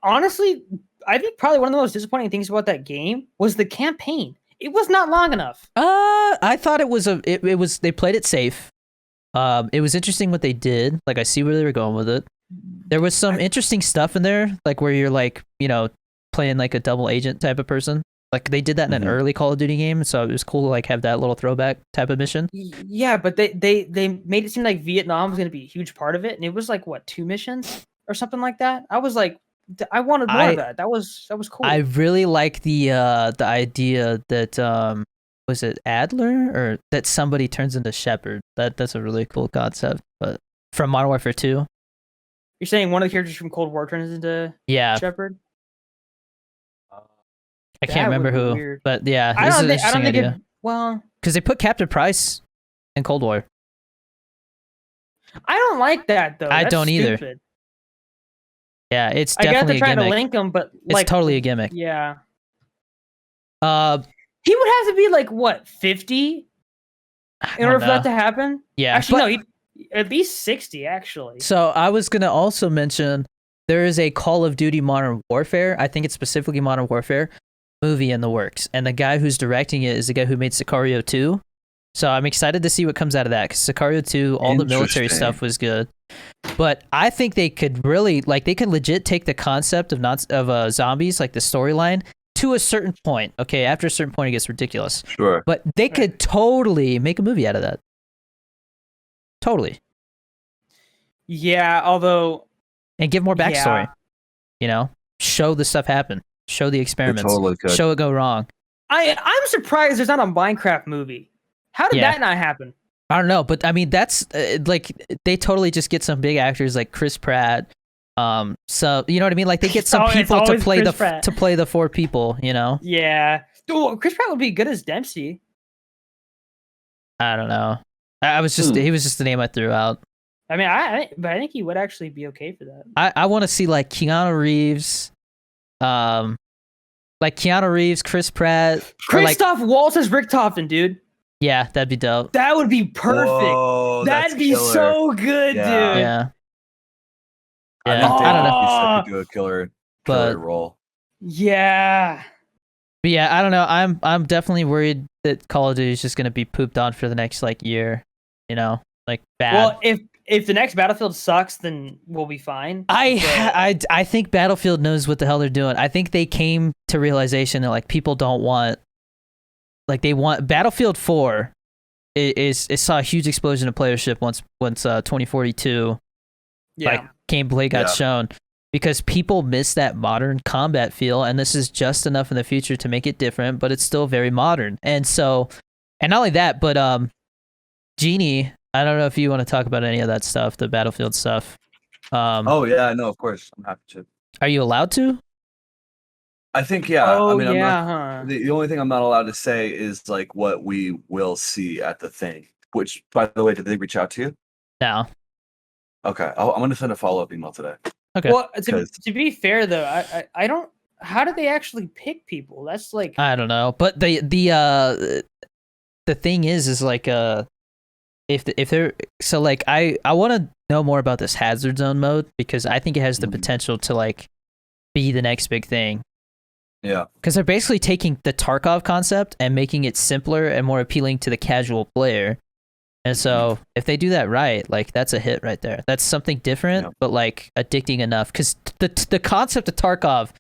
Honestly, I think probably one of the most disappointing things about that game was the campaign. It was not long enough. I thought it was it was they played it safe. It was interesting what they did. Like I see where they were going with it. There was some interesting stuff in there, like where you're like, you know, playing like a double agent type of person. Like they did that in an early Call of Duty game, so it was cool to like have that little throwback type of mission. Yeah, but they made it seem like Vietnam was going to be a huge part of it, and it was like what 2 missions or something like that. I was like, I wanted more of that. That was cool. I really like the idea that was it Adler or that somebody turns into Shepard. That's a really cool concept. But from Modern Warfare 2. You're saying one of the characters from Cold War turns into Shepard? I can't remember who, weird. But yeah, I don't think well, because they put Captain Price in Cold War. I don't like that though. I don't stupid. Either. Yeah, it's definitely I got to try to link them, but like, it's totally a gimmick. Yeah. He would have to be like what 50 in order for that to happen. Yeah, actually, no, at least 60 actually. So I was gonna also mention there is a Call of Duty Modern Warfare. I think it's specifically Modern Warfare movie in the works, and the guy who's directing it is the guy who made Sicario 2. So I'm excited to see what comes out of that, because Sicario 2, all the military stuff was good, but I think they could really they could legit take the concept of zombies, like the storyline, to a certain point. Okay, after a certain point it gets ridiculous. Sure. But they could totally make a movie out of that. Totally. Yeah, although and give more backstory. You know, show the stuff happen. Show the experiments. Totally show it go wrong. I'm surprised there's not a Minecraft movie. How did that not happen? I don't know, but I mean that's like they totally just get some big actors like Chris Pratt. So you know what I mean? Like they get some people to play the 4 people. You know? Yeah. Dude, Chris Pratt would be good as Dempsey. I don't know. I was just he was just the name I threw out. I mean, but I think he would actually be okay for that. I want to see like Keanu Reeves, Chris Pratt, or, like, Christoph Waltz as Rick Tofton, dude. yeah, that'd be dope. That would be perfect. Whoa, that's That'd be killer. so good, Yeah. dude. Yeah. I Yeah, think I don't know. Dave could do a killer But- role. Yeah. But yeah, I don't know. I'm definitely worried that Call of Duty is just gonna be pooped on for the next like year. You know, like bad. Well, if the next Battlefield sucks, then we'll be fine. I think Battlefield knows what the hell they're doing. I think they came to realization that like people don't want, like they want Battlefield 4 it saw a huge explosion of playership once 2042 like gameplay got shown, because people miss that modern combat feel, and this is just enough in the future to make it different, but it's still very modern. And so, and not only that, but Genie, I don't know if you want to talk about any of that stuff, the Battlefield stuff. Oh yeah, no, of course, I'm happy to. Are you allowed to? I think yeah. Oh I mean, yeah. I'm not, the only thing I'm not allowed to say is like what we will see at the thing. Which, by the way, did they reach out to you? No. Okay, I'm gonna send a follow-up email today. Okay. Well, to be fair though, I don't. How do they actually pick people? That's like, I don't know, but the thing is like if they're, so like I want to know more about this hazard zone mode, because I think it has the potential to like be the next big thing. Yeah, because they're basically taking the Tarkov concept and making it simpler and more appealing to the casual player. And so if they do that right, like that's a hit right there. That's something different, but like addicting enough. Because the concept of Tarkov,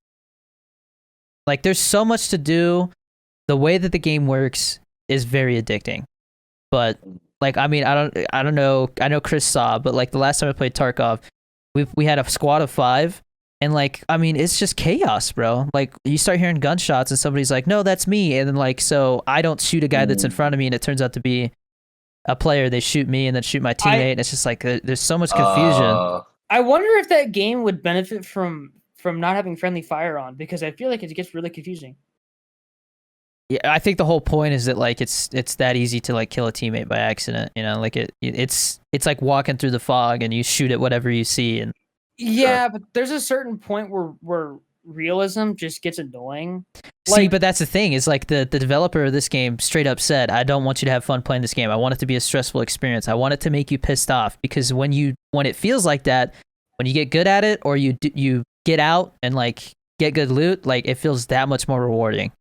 like there's so much to do. The way that the game works is very addicting. But like, I mean, I don't know. I know Chris saw, but like the last time I played Tarkov, we had a squad of 5. And like, I mean, it's just chaos, bro. Like you start hearing gunshots and somebody's like, no, that's me. And then like, so I don't shoot a guy that's in front of me, and it turns out to be a player. They shoot me and then shoot my teammate. And it's just like, there's so much confusion. I wonder if that game would benefit from not having friendly fire on, because I feel like it gets really confusing. Yeah, I think the whole point is that like it's that easy to like kill a teammate by accident, you know, like it's like walking through the fog and you shoot at whatever you see. And yeah, but there's a certain point where realism just gets annoying. See, but that's the thing, is like the developer of this game straight up said, I don't want you to have fun playing this game. I want it to be a stressful experience. I want it to make you pissed off, because when it feels like that, when you get good at it, or you get out and like get good loot, like it feels that much more rewarding.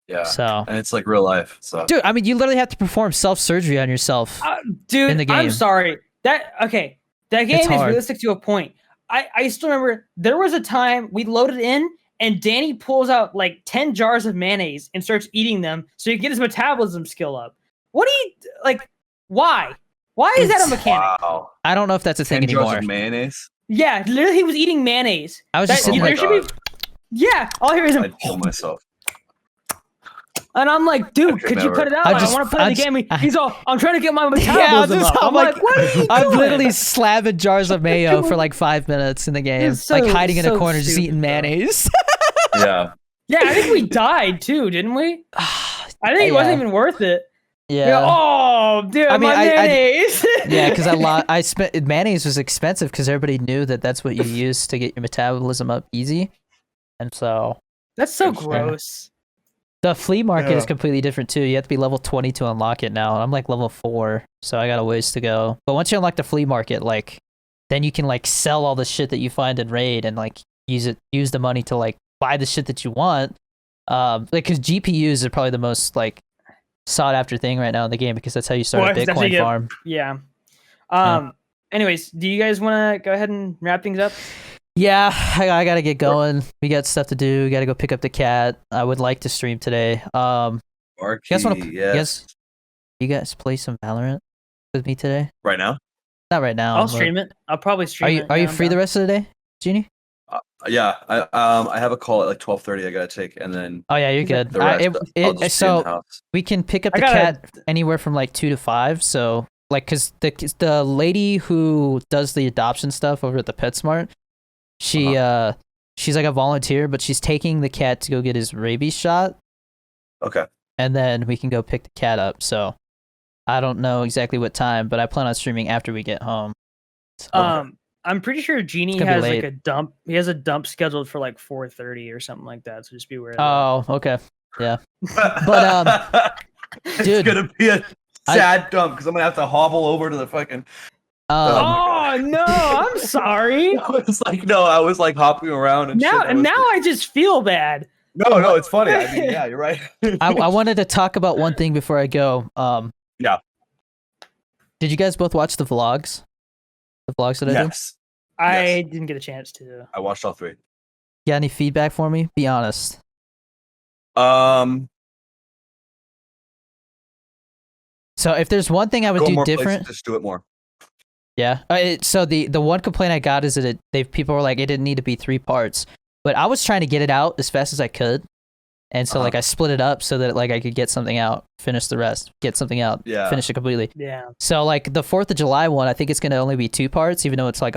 Yeah. So, and it's like real life. So, dude, I mean, you literally have to perform self-surgery on yourself, dude. in the game. I'm sorry. That game is realistic to a point. I still remember there was a time we loaded in and Danny pulls out like 10 jars of mayonnaise and starts eating them so he can get his metabolism skill up. What do you like? Why? Why is that a mechanic? Wow. I don't know if that's a thing anymore. Jars of mayonnaise. Yeah, literally, he was eating mayonnaise. I was just sitting there. Yeah, all I hear is him. I'd kill myself. And I'm like, dude, could you cut it out? I want to play the game. He's all, I'm trying to get my metabolism up. I'm like, what are you doing? I'm literally slapping jars of mayo for like 5 minutes in the game, like hiding in a corner, just eating mayonnaise. Yeah. Yeah, I think we died too, didn't we? I think it wasn't even worth it. Yeah. Oh, dude, I mean, mayonnaise. Yeah, because I spent mayonnaise was expensive because everybody knew that that's what you use to get your metabolism up easy, and so that's so gross. The flea market is completely different too. You have to be level 20 to unlock it now. I'm like level 4, so I got a ways to go. But once you unlock the flea market, like then you can like sell all the shit that you find in raid and like use the money to like buy the shit that you want. Like because GPUs are probably the most like sought after thing right now in the game, because that's how you start a Bitcoin farm. Yeah. Anyways, do you guys want to go ahead and wrap things up? Yeah, I gotta get going. We got stuff to do. We gotta go pick up the cat. I would like to stream today. You guys want to? You guys play some Valorant with me today? Right now? Not right now. I'll stream it. I'll probably stream it. Are you free the rest of the day, Genie? Yeah. I have a call at like 12:30. I gotta take, and then. Oh yeah, you're good. The rest, so we can pick up the cat anywhere from like 2 to 5. So like, cause the lady who does the adoption stuff over at the PetSmart. She's like a volunteer, but she's taking the cat to go get his rabies shot. Okay. And then we can go pick the cat up. So I don't know exactly what time, but I plan on streaming after we get home. Okay. I'm pretty sure Genie gonna be has like late. a dump. He has a dump scheduled for like 4:30 or something like that. So just be aware of Oh, okay. Yeah. But, it's dude, gonna be a sad dump because I'm gonna have to hobble over to the fucking. that. my Oh no, I'm sorry. I was like, no, I was like hopping around and Now shit. I was now I just feel bad. no, it's funny. I mean, yeah, you're right. I wanted to talk about one thing before I go. Yeah. Did you guys both watch the vlogs? The vlogs that I did? Yes, I didn't get a chance to. I watched all 3. Got any feedback for me? Be honest. So if there's one thing I would go do more different, places, just do it more. yeah. So the one complaint I got is that people were like, it didn't need to be 3 parts, but I was trying to get it out as fast as I could, and so like I split it up so that like I could get something out, finish the rest, get something out, Yeah. finish it completely. Yeah. So like the 4th of July one, I think it's gonna only be 2 parts, even though it's like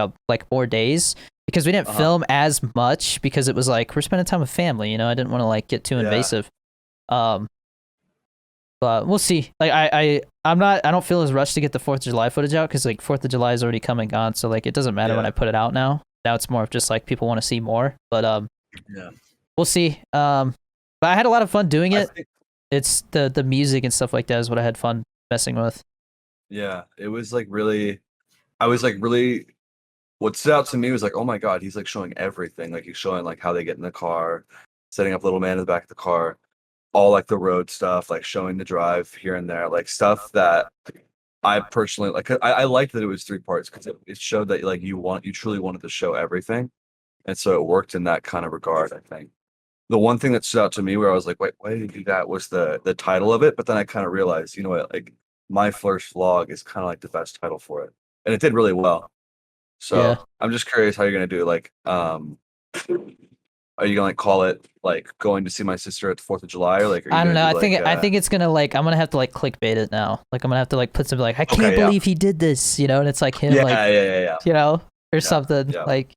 4 days, because we didn't film as much because it was like we're spending time with family. You know, I didn't want to like get too invasive. But we'll see. Like I don't feel as rushed to get the 4th of July footage out because like 4th of July is already come and gone, so like it doesn't matter when I put it out now. Now it's more of just like people want to see more. But Yeah. we'll see. But I had a lot of fun doing I it. think- It's the music and stuff like that is what I had fun messing with. Yeah, it was like really. I was like really. What stood out to me was like, oh my god, he's like showing everything. Like he's showing like how they get in the car, setting up little man in the back of the car, all like the road stuff, like showing the drive here and there, like stuff that I personally like. I liked that it was 3 parts because it showed that like you truly wanted to show everything, and so it worked in that kind of regard. I think the one thing that stood out to me where I was like, wait, why did he do that? Was the title of it, but then I kind of realized, you know what, like my first vlog is kind of like the best title for it, and it did really well. So Yeah. I'm just curious how you're gonna do it. Like, are you gonna like call it like going to see my sister at the 4th of July, or like? Are you I don't know. gonna do, I think it's gonna like I'm gonna have to like clickbait it now. Like I'm gonna have to like put something like I can't Okay, yeah. believe he did this, you know, and it's like him, yeah, like yeah. you know, or Yeah, something yeah. like.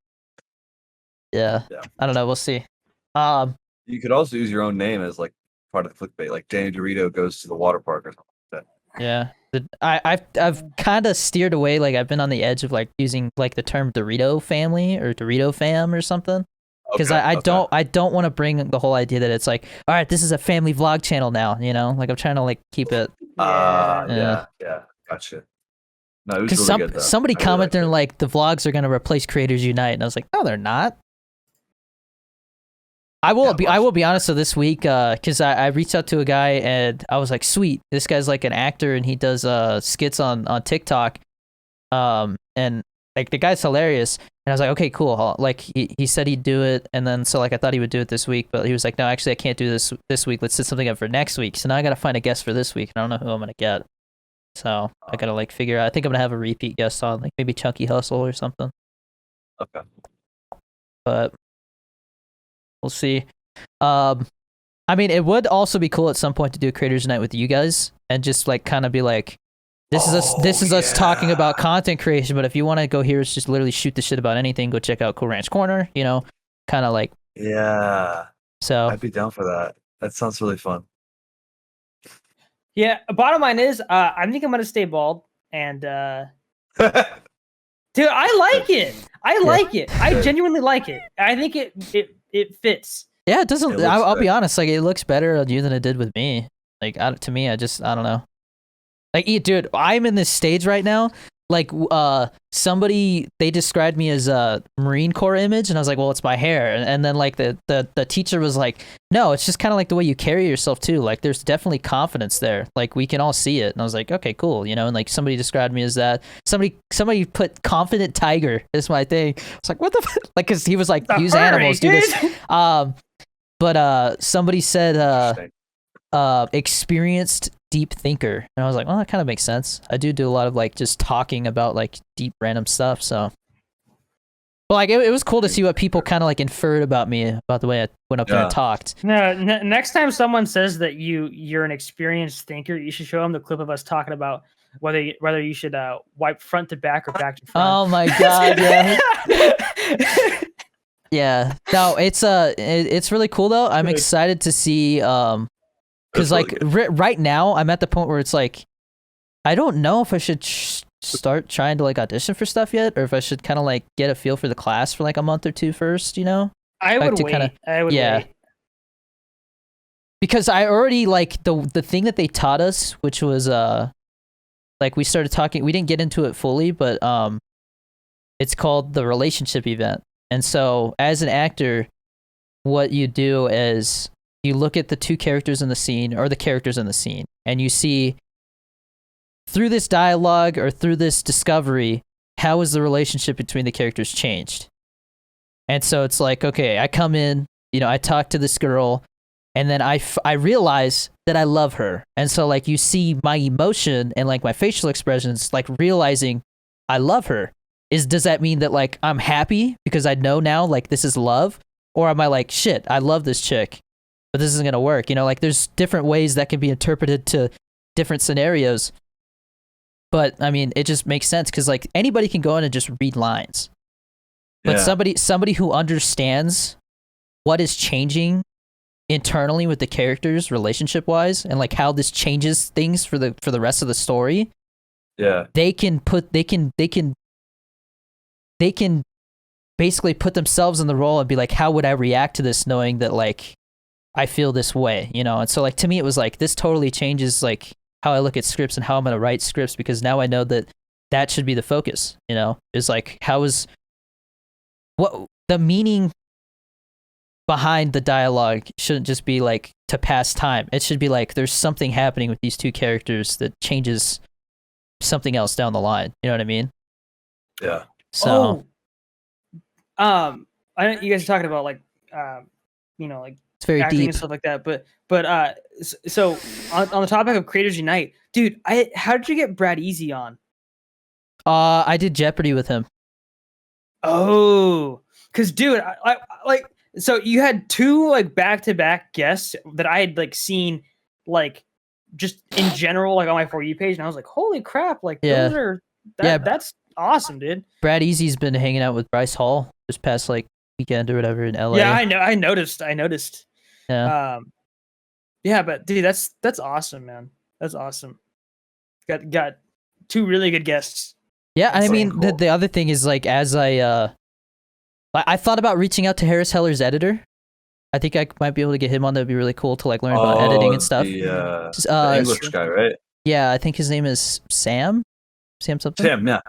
Yeah. I don't know. We'll see. You could also use your own name as like part of the clickbait, like Danny Dorito goes to the water park or something like that. Yeah. I've kind of steered away. Like I've been on the edge of like using like the term Dorito family or Dorito fam or something. Because I don't want to bring the whole idea that it's like, all right, this is a family vlog channel now, you know? Like I'm trying to like keep it. Yeah, gotcha. No, it was Because really good though. somebody I really commented liked it. like the vlogs are gonna replace Creators Unite, and I was like, no, they're not. I will be honest. So this week, because I reached out to a guy and I was like, sweet, this guy's like an actor and he does skits on TikTok, and like the guy's hilarious. And I was like, okay, cool. Like he said he'd do it, and then so like I thought he would do it this week, but he was like, no, actually I can't do this week. Let's set something up for next week. So now I gotta find a guest for this week, and I don't know who I'm gonna get. So I gotta like figure out. I think I'm gonna have a repeat guest on, like maybe Chunky Hustle or something. Okay. But we'll see. I mean, it would also be cool at some point to do Creators Night with you guys and just like kind of be like, this is us talking about content creation. But if you want to go here, it's just literally shoot the shit about anything. Go check out Cool Ranch Corner. You know, kind of like. Yeah. So I'd be down for that. That sounds really fun. Yeah. Bottom line is, I think I'm gonna stay bald, and dude, I like it. I like it. I genuinely like it. I think it fits. yeah, it doesn't. It looks I'll be good. honest. Like it looks better on you than it did with me. Like to me, I don't know. Like, dude, I'm in this stage right now. Like, somebody, they described me as a Marine Corps image, and I was like, well, it's my hair. And then like the teacher was like, no, it's just kind of like the way you carry yourself too. Like, there's definitely confidence there. Like, we can all see it. And I was like, okay, cool. You know, and like somebody described me as that. Somebody put confident tiger is my thing. It's like, what the fuck? Like, cause he was like, use animals, do this. But somebody said, experienced deep thinker, and I was like, well, that kind of makes sense. I do a lot of like just talking about like deep random stuff. So, but like it was cool to see what people kind of like inferred about me, about the way I went up there and talked. No, next time someone says that you're an experienced thinker, you should show them the clip of us talking about whether you should wipe front to back or back to front. Oh my god, yeah. Yeah, no, it's really cool though. I'm excited to see because like right now I'm at the point where it's like I don't know if I should start trying to like audition for stuff yet, or if I should kind of like get a feel for the class for like a month or two first, you know? I Like would to wait. kinda- I would yeah. wait. Because I already like the thing that they taught us, which was like we started talking, we didn't get into it fully, but it's called the relationship event. And so as an actor, what you do is you look at the two characters in the scene or the characters in the scene, and you see through this dialogue or through this discovery, how is the relationship between the characters changed? And so it's like, okay, I come in, you know, I talk to this girl, and then I realize that I love her. And so like you see my emotion and like my facial expressions, like realizing I love her. Does that mean that like I'm happy because I know now like this is love? Or am I like, shit, I love this chick, but this isn't gonna work? You know, like there's different ways that can be interpreted to different scenarios. But I mean, it just makes sense because like anybody can go in and just read lines. But Yeah. somebody who understands what is changing internally with the characters relationship wise and like how this changes things for the rest of the story, Yeah. they can basically put themselves in the role and be like, how would I react to this knowing that like I feel this way, you know? And so like to me it was like this totally changes like how I look at scripts and how I'm going to write scripts, because now I know that that should be the focus, you know? Is like what the meaning behind the dialogue shouldn't just be like to pass time. It should be like there's something happening with these two characters that changes something else down the line. You know what I mean? Yeah. So I know you guys are talking about like, you know, like it's very acting deep. and stuff like that. But so on the topic of Creators Unite, dude, how did you get Brad Easy on? I did Jeopardy with him. Oh, because dude, I like, so you had two like back-to-back guests that I had like seen like just in general like on my For You page, and I was like, holy crap, like Yeah. those are Yeah. that's awesome, dude. Brad Easy's been hanging out with Bryce Hall this past like weekend or whatever in LA. Yeah, I know, I noticed. Yeah. Yeah, but dude, that's awesome, man. That's awesome. Got two really good guests. Yeah, and I That's mean cool. the other thing is like as I thought about reaching out to Harris Heller's editor. I think I might be able to get him on. That'd be really cool to like learn about editing and stuff. The English guy, right? Yeah, I think his name is Sam. Sam something. Sam, yeah.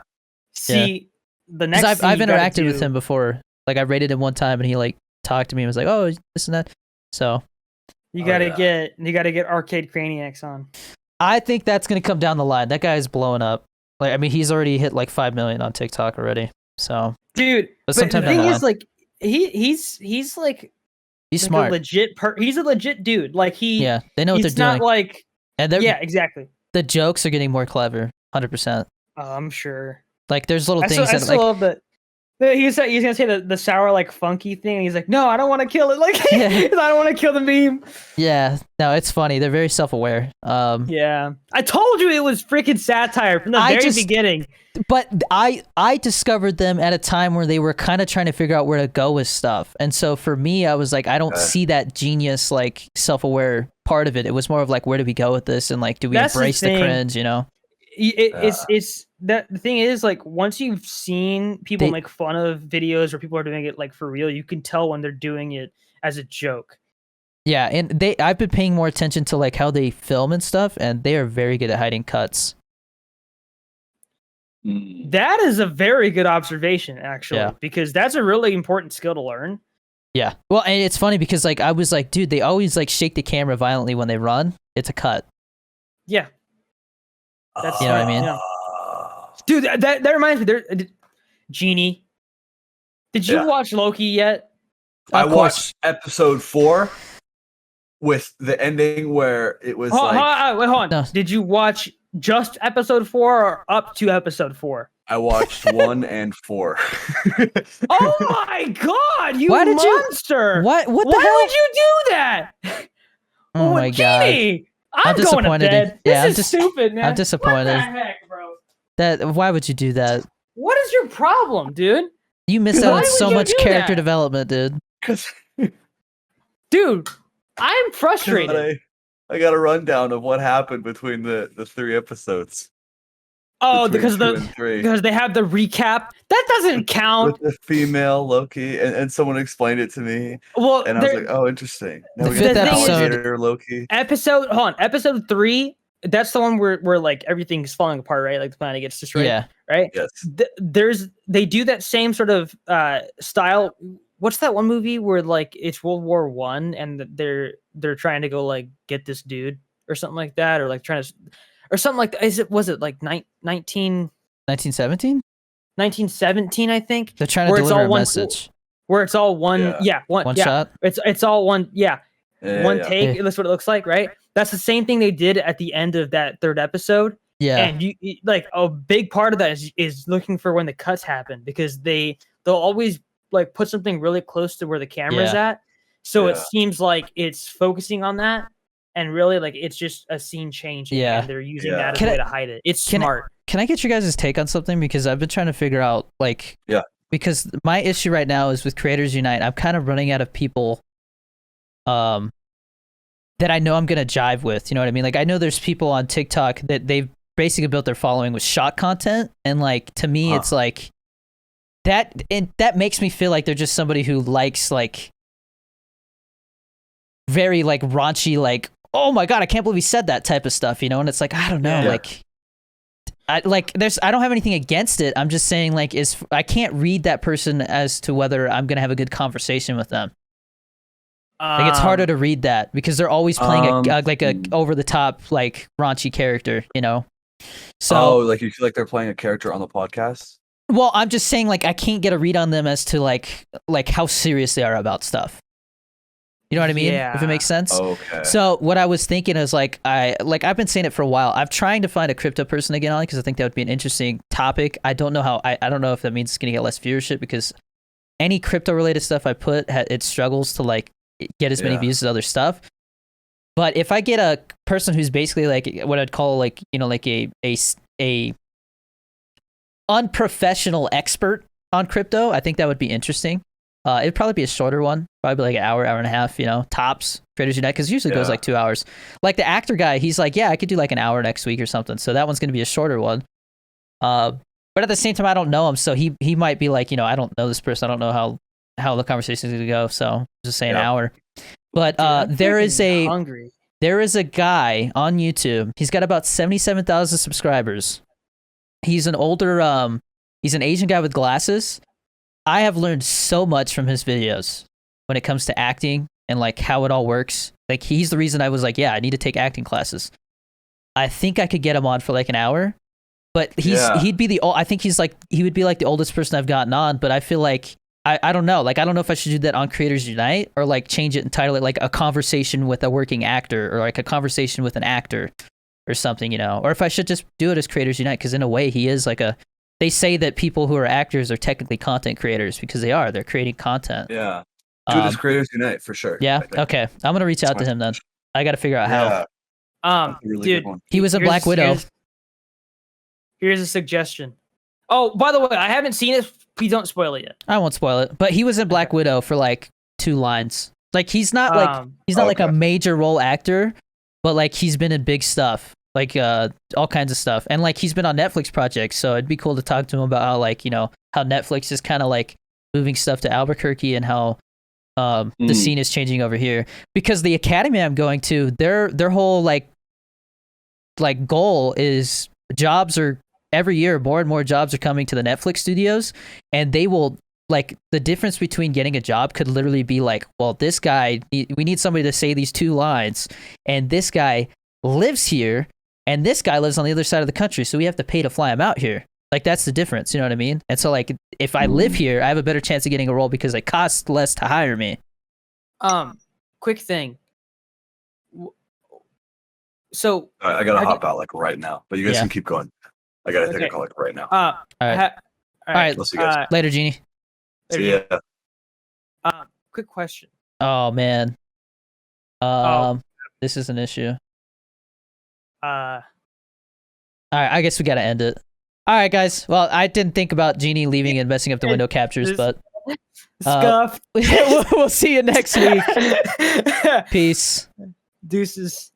See, the next Because thing I've you gotta interacted with do- him before. Like I rated him one time, and he like talked to me and was like, "Oh, this and that." So You Oh, gotta yeah. get Arcade Craniacs on. I think that's gonna come down the line. That guy's blowing up. Like I mean, he's already hit like 5 million on TikTok already. So Dude, But but sometime the down thing the is, like, he's like he's like smart. a legit he's a legit dude. Like Yeah, they know what they're he's not doing, like and yeah, exactly. the jokes are getting more clever. 100%. I'm sure. Like there's little I things still that like love that. He's gonna say the sour like funky thing. And he's like, no, I don't want to kill it. Like, Yeah. I don't want to kill the meme. yeah. No, it's funny. They're very self-aware. Yeah, I told you it was freaking satire from the I very just- beginning. But I discovered them at a time where they were kind of trying to figure out where to go with stuff. And so for me, I was like, I don't Okay. see that genius, like self-aware part of it. It was more of like, where do we go with this? And like, do we That's the embrace the thing. cringe, you know? It's that the thing is, like, once you've seen people They- make fun of videos or people are doing it like for real, you can tell when they're doing it as a joke. Yeah. And I've been paying more attention to like how they film and stuff, and they are very good at hiding cuts. Mm. That is a very good observation, actually, Yeah. because that's a really important skill to learn. Yeah. Well, and it's funny because like I was like, dude, they always like shake the camera violently when they run. It's a cut. Yeah, that's You know what I mean? yeah. Dude, that reminds me. Genie, did you Yeah. watch Loki yet? I Of course. watched episode 4 with the ending where it was like Wait, hold on. No. Did you watch just episode 4 or up to episode 4? I watched 1 and 4. Oh my god, you Why did you- monster! What the Why hell? would you do that? Oh my god. Genie, I'm going to disappointed in- bed. yeah, This is stupid, man. I'm disappointed. What the heck, bro? Why would you do that? What is your problem, dude? You missed Why out on would so you much do character that? development, dude. Dude, I'm frustrated. I got a rundown of what happened between the 3 episodes. Oh, between because 2 and 3. because they have the recap. That doesn't count. With the female Loki, and someone explained it to me, Well, and I was like, "Oh, interesting." Now The we fifth got the episode- alligator Loki. episode 3. That's the one where like everything's falling apart, right? Like the planet gets destroyed, Yeah. right? Yes. They do that same sort of style. What's that one movie where like it's World War I and they're trying to go like get this dude or something like that, or like trying to, or something like that. Was it like 1917? 1917, I think. They're trying to Where it's deliver all a one- message. Where it's all one One shot. It's all one one take. Yeah. That's what it looks like, right? That's the same thing they did at the end of that 3rd episode. Yeah. And you like a big part of that is looking for when the cuts happen, because they'll always like put something really close to where the camera's at. So it Yeah. seems like it's focusing on that, and really like it's just a scene change. Yeah. And they're using Yeah. that as Can a way I- to hide it. It's can I- smart. Can I get your guys' take on something? Because I've been trying to figure out, like, Yeah. because my issue right now is with Creators Unite. I'm kind of running out of people, that I know I'm gonna jive with. You know what I mean? Like, I know there's people on TikTok that they've basically built their following with shot content, and like to me, it's like that, and that makes me feel like they're just somebody who likes like very like raunchy, like, oh my god, I can't believe he said that type of stuff, you know? And it's like, I don't know, Yeah. like. I don't have anything against it. I'm just saying, like, I can't read that person as to whether I'm gonna have a good conversation with them. Like, it's harder to read that because they're always playing a over the top, like, raunchy character, you know. So, like you feel like they're playing a character on the podcast? well, I'm just saying, like, I can't get a read on them as to like how serious they are about stuff. You know what I mean? If it makes sense. Okay. So what I was thinking is like I've been saying it for a while. I'm trying to find a crypto person to get on because I think that would be an interesting topic. I don't know how. I don't know if that means it's gonna get less viewership because any crypto related stuff I put it struggles to like get as many views as other stuff. But if I get a person who's basically like what I'd call like, you know, like a unprofessional expert on crypto, I think that would be interesting. It'd probably be a shorter one, probably like an hour and a half, you know, tops. Creators Unite, because usually it goes like 2 hours. Like the actor guy, he's like, yeah, I could do like an hour next week or something. So that one's going to be a shorter one. But at the same time, I don't know him, so he might be like, you know, I don't know this person. I don't know how the conversation is going to go. So just say an hour. But there is a guy on YouTube. He's got about 77,000 subscribers. He's an older, he's an Asian guy with glasses. I have learned so much from his videos when it comes to acting and like how it all works. Like he's the reason I was like, yeah, I need to take acting classes. I think I could get him on for like an hour, but he'd be I think he would be like the oldest person I've gotten on, but I feel like I don't know. Like I don't know if I should do that on Creators Unite or like change it and title it like a conversation with a working actor or like a conversation with an actor or something, you know, or if I should just do it as Creators Unite, because in a way he is like they say that people who are actors are technically content creators because they're creating content. Yeah. Do it as Creators Unite for sure. Yeah. Okay. I'm going to reach out to him then. I got to figure out how. Really dude, he was in Black Widow. Here's a suggestion. Oh, by the way, I haven't seen it. Please don't spoil it yet. I won't spoil it, but he was in Black Widow for like 2 lines. Like he's not like a major role actor, but like he's been in big stuff. Like all kinds of stuff, and like he's been on Netflix projects, so it'd be cool to talk to him about how like, you know, how Netflix is kind of like moving stuff to Albuquerque and how the scene is changing over here. Because the academy I'm going to, their whole like goal is jobs are every year more and more jobs are coming to the Netflix studios, and they will like the difference between getting a job could literally be like, well, this guy, we need somebody to say these 2 lines, and this guy lives here. And this guy lives on the other side of the country, so we have to pay to fly him out here. Like, that's the difference, you know what I mean? And so, like, if I live here, I have a better chance of getting a role because it costs less to hire me. Quick thing. So I gotta hop out like right now, but you guys can keep going. I gotta take a call like right now. All right. All right. We'll see you guys. Later, Genie. See ya. Quick question. Oh, man. This is an issue. All right, I guess we gotta end it. All right, guys. Well, I didn't think about Genie leaving and messing up the window captures, but Scuff. we'll see you next week. Peace. Deuces.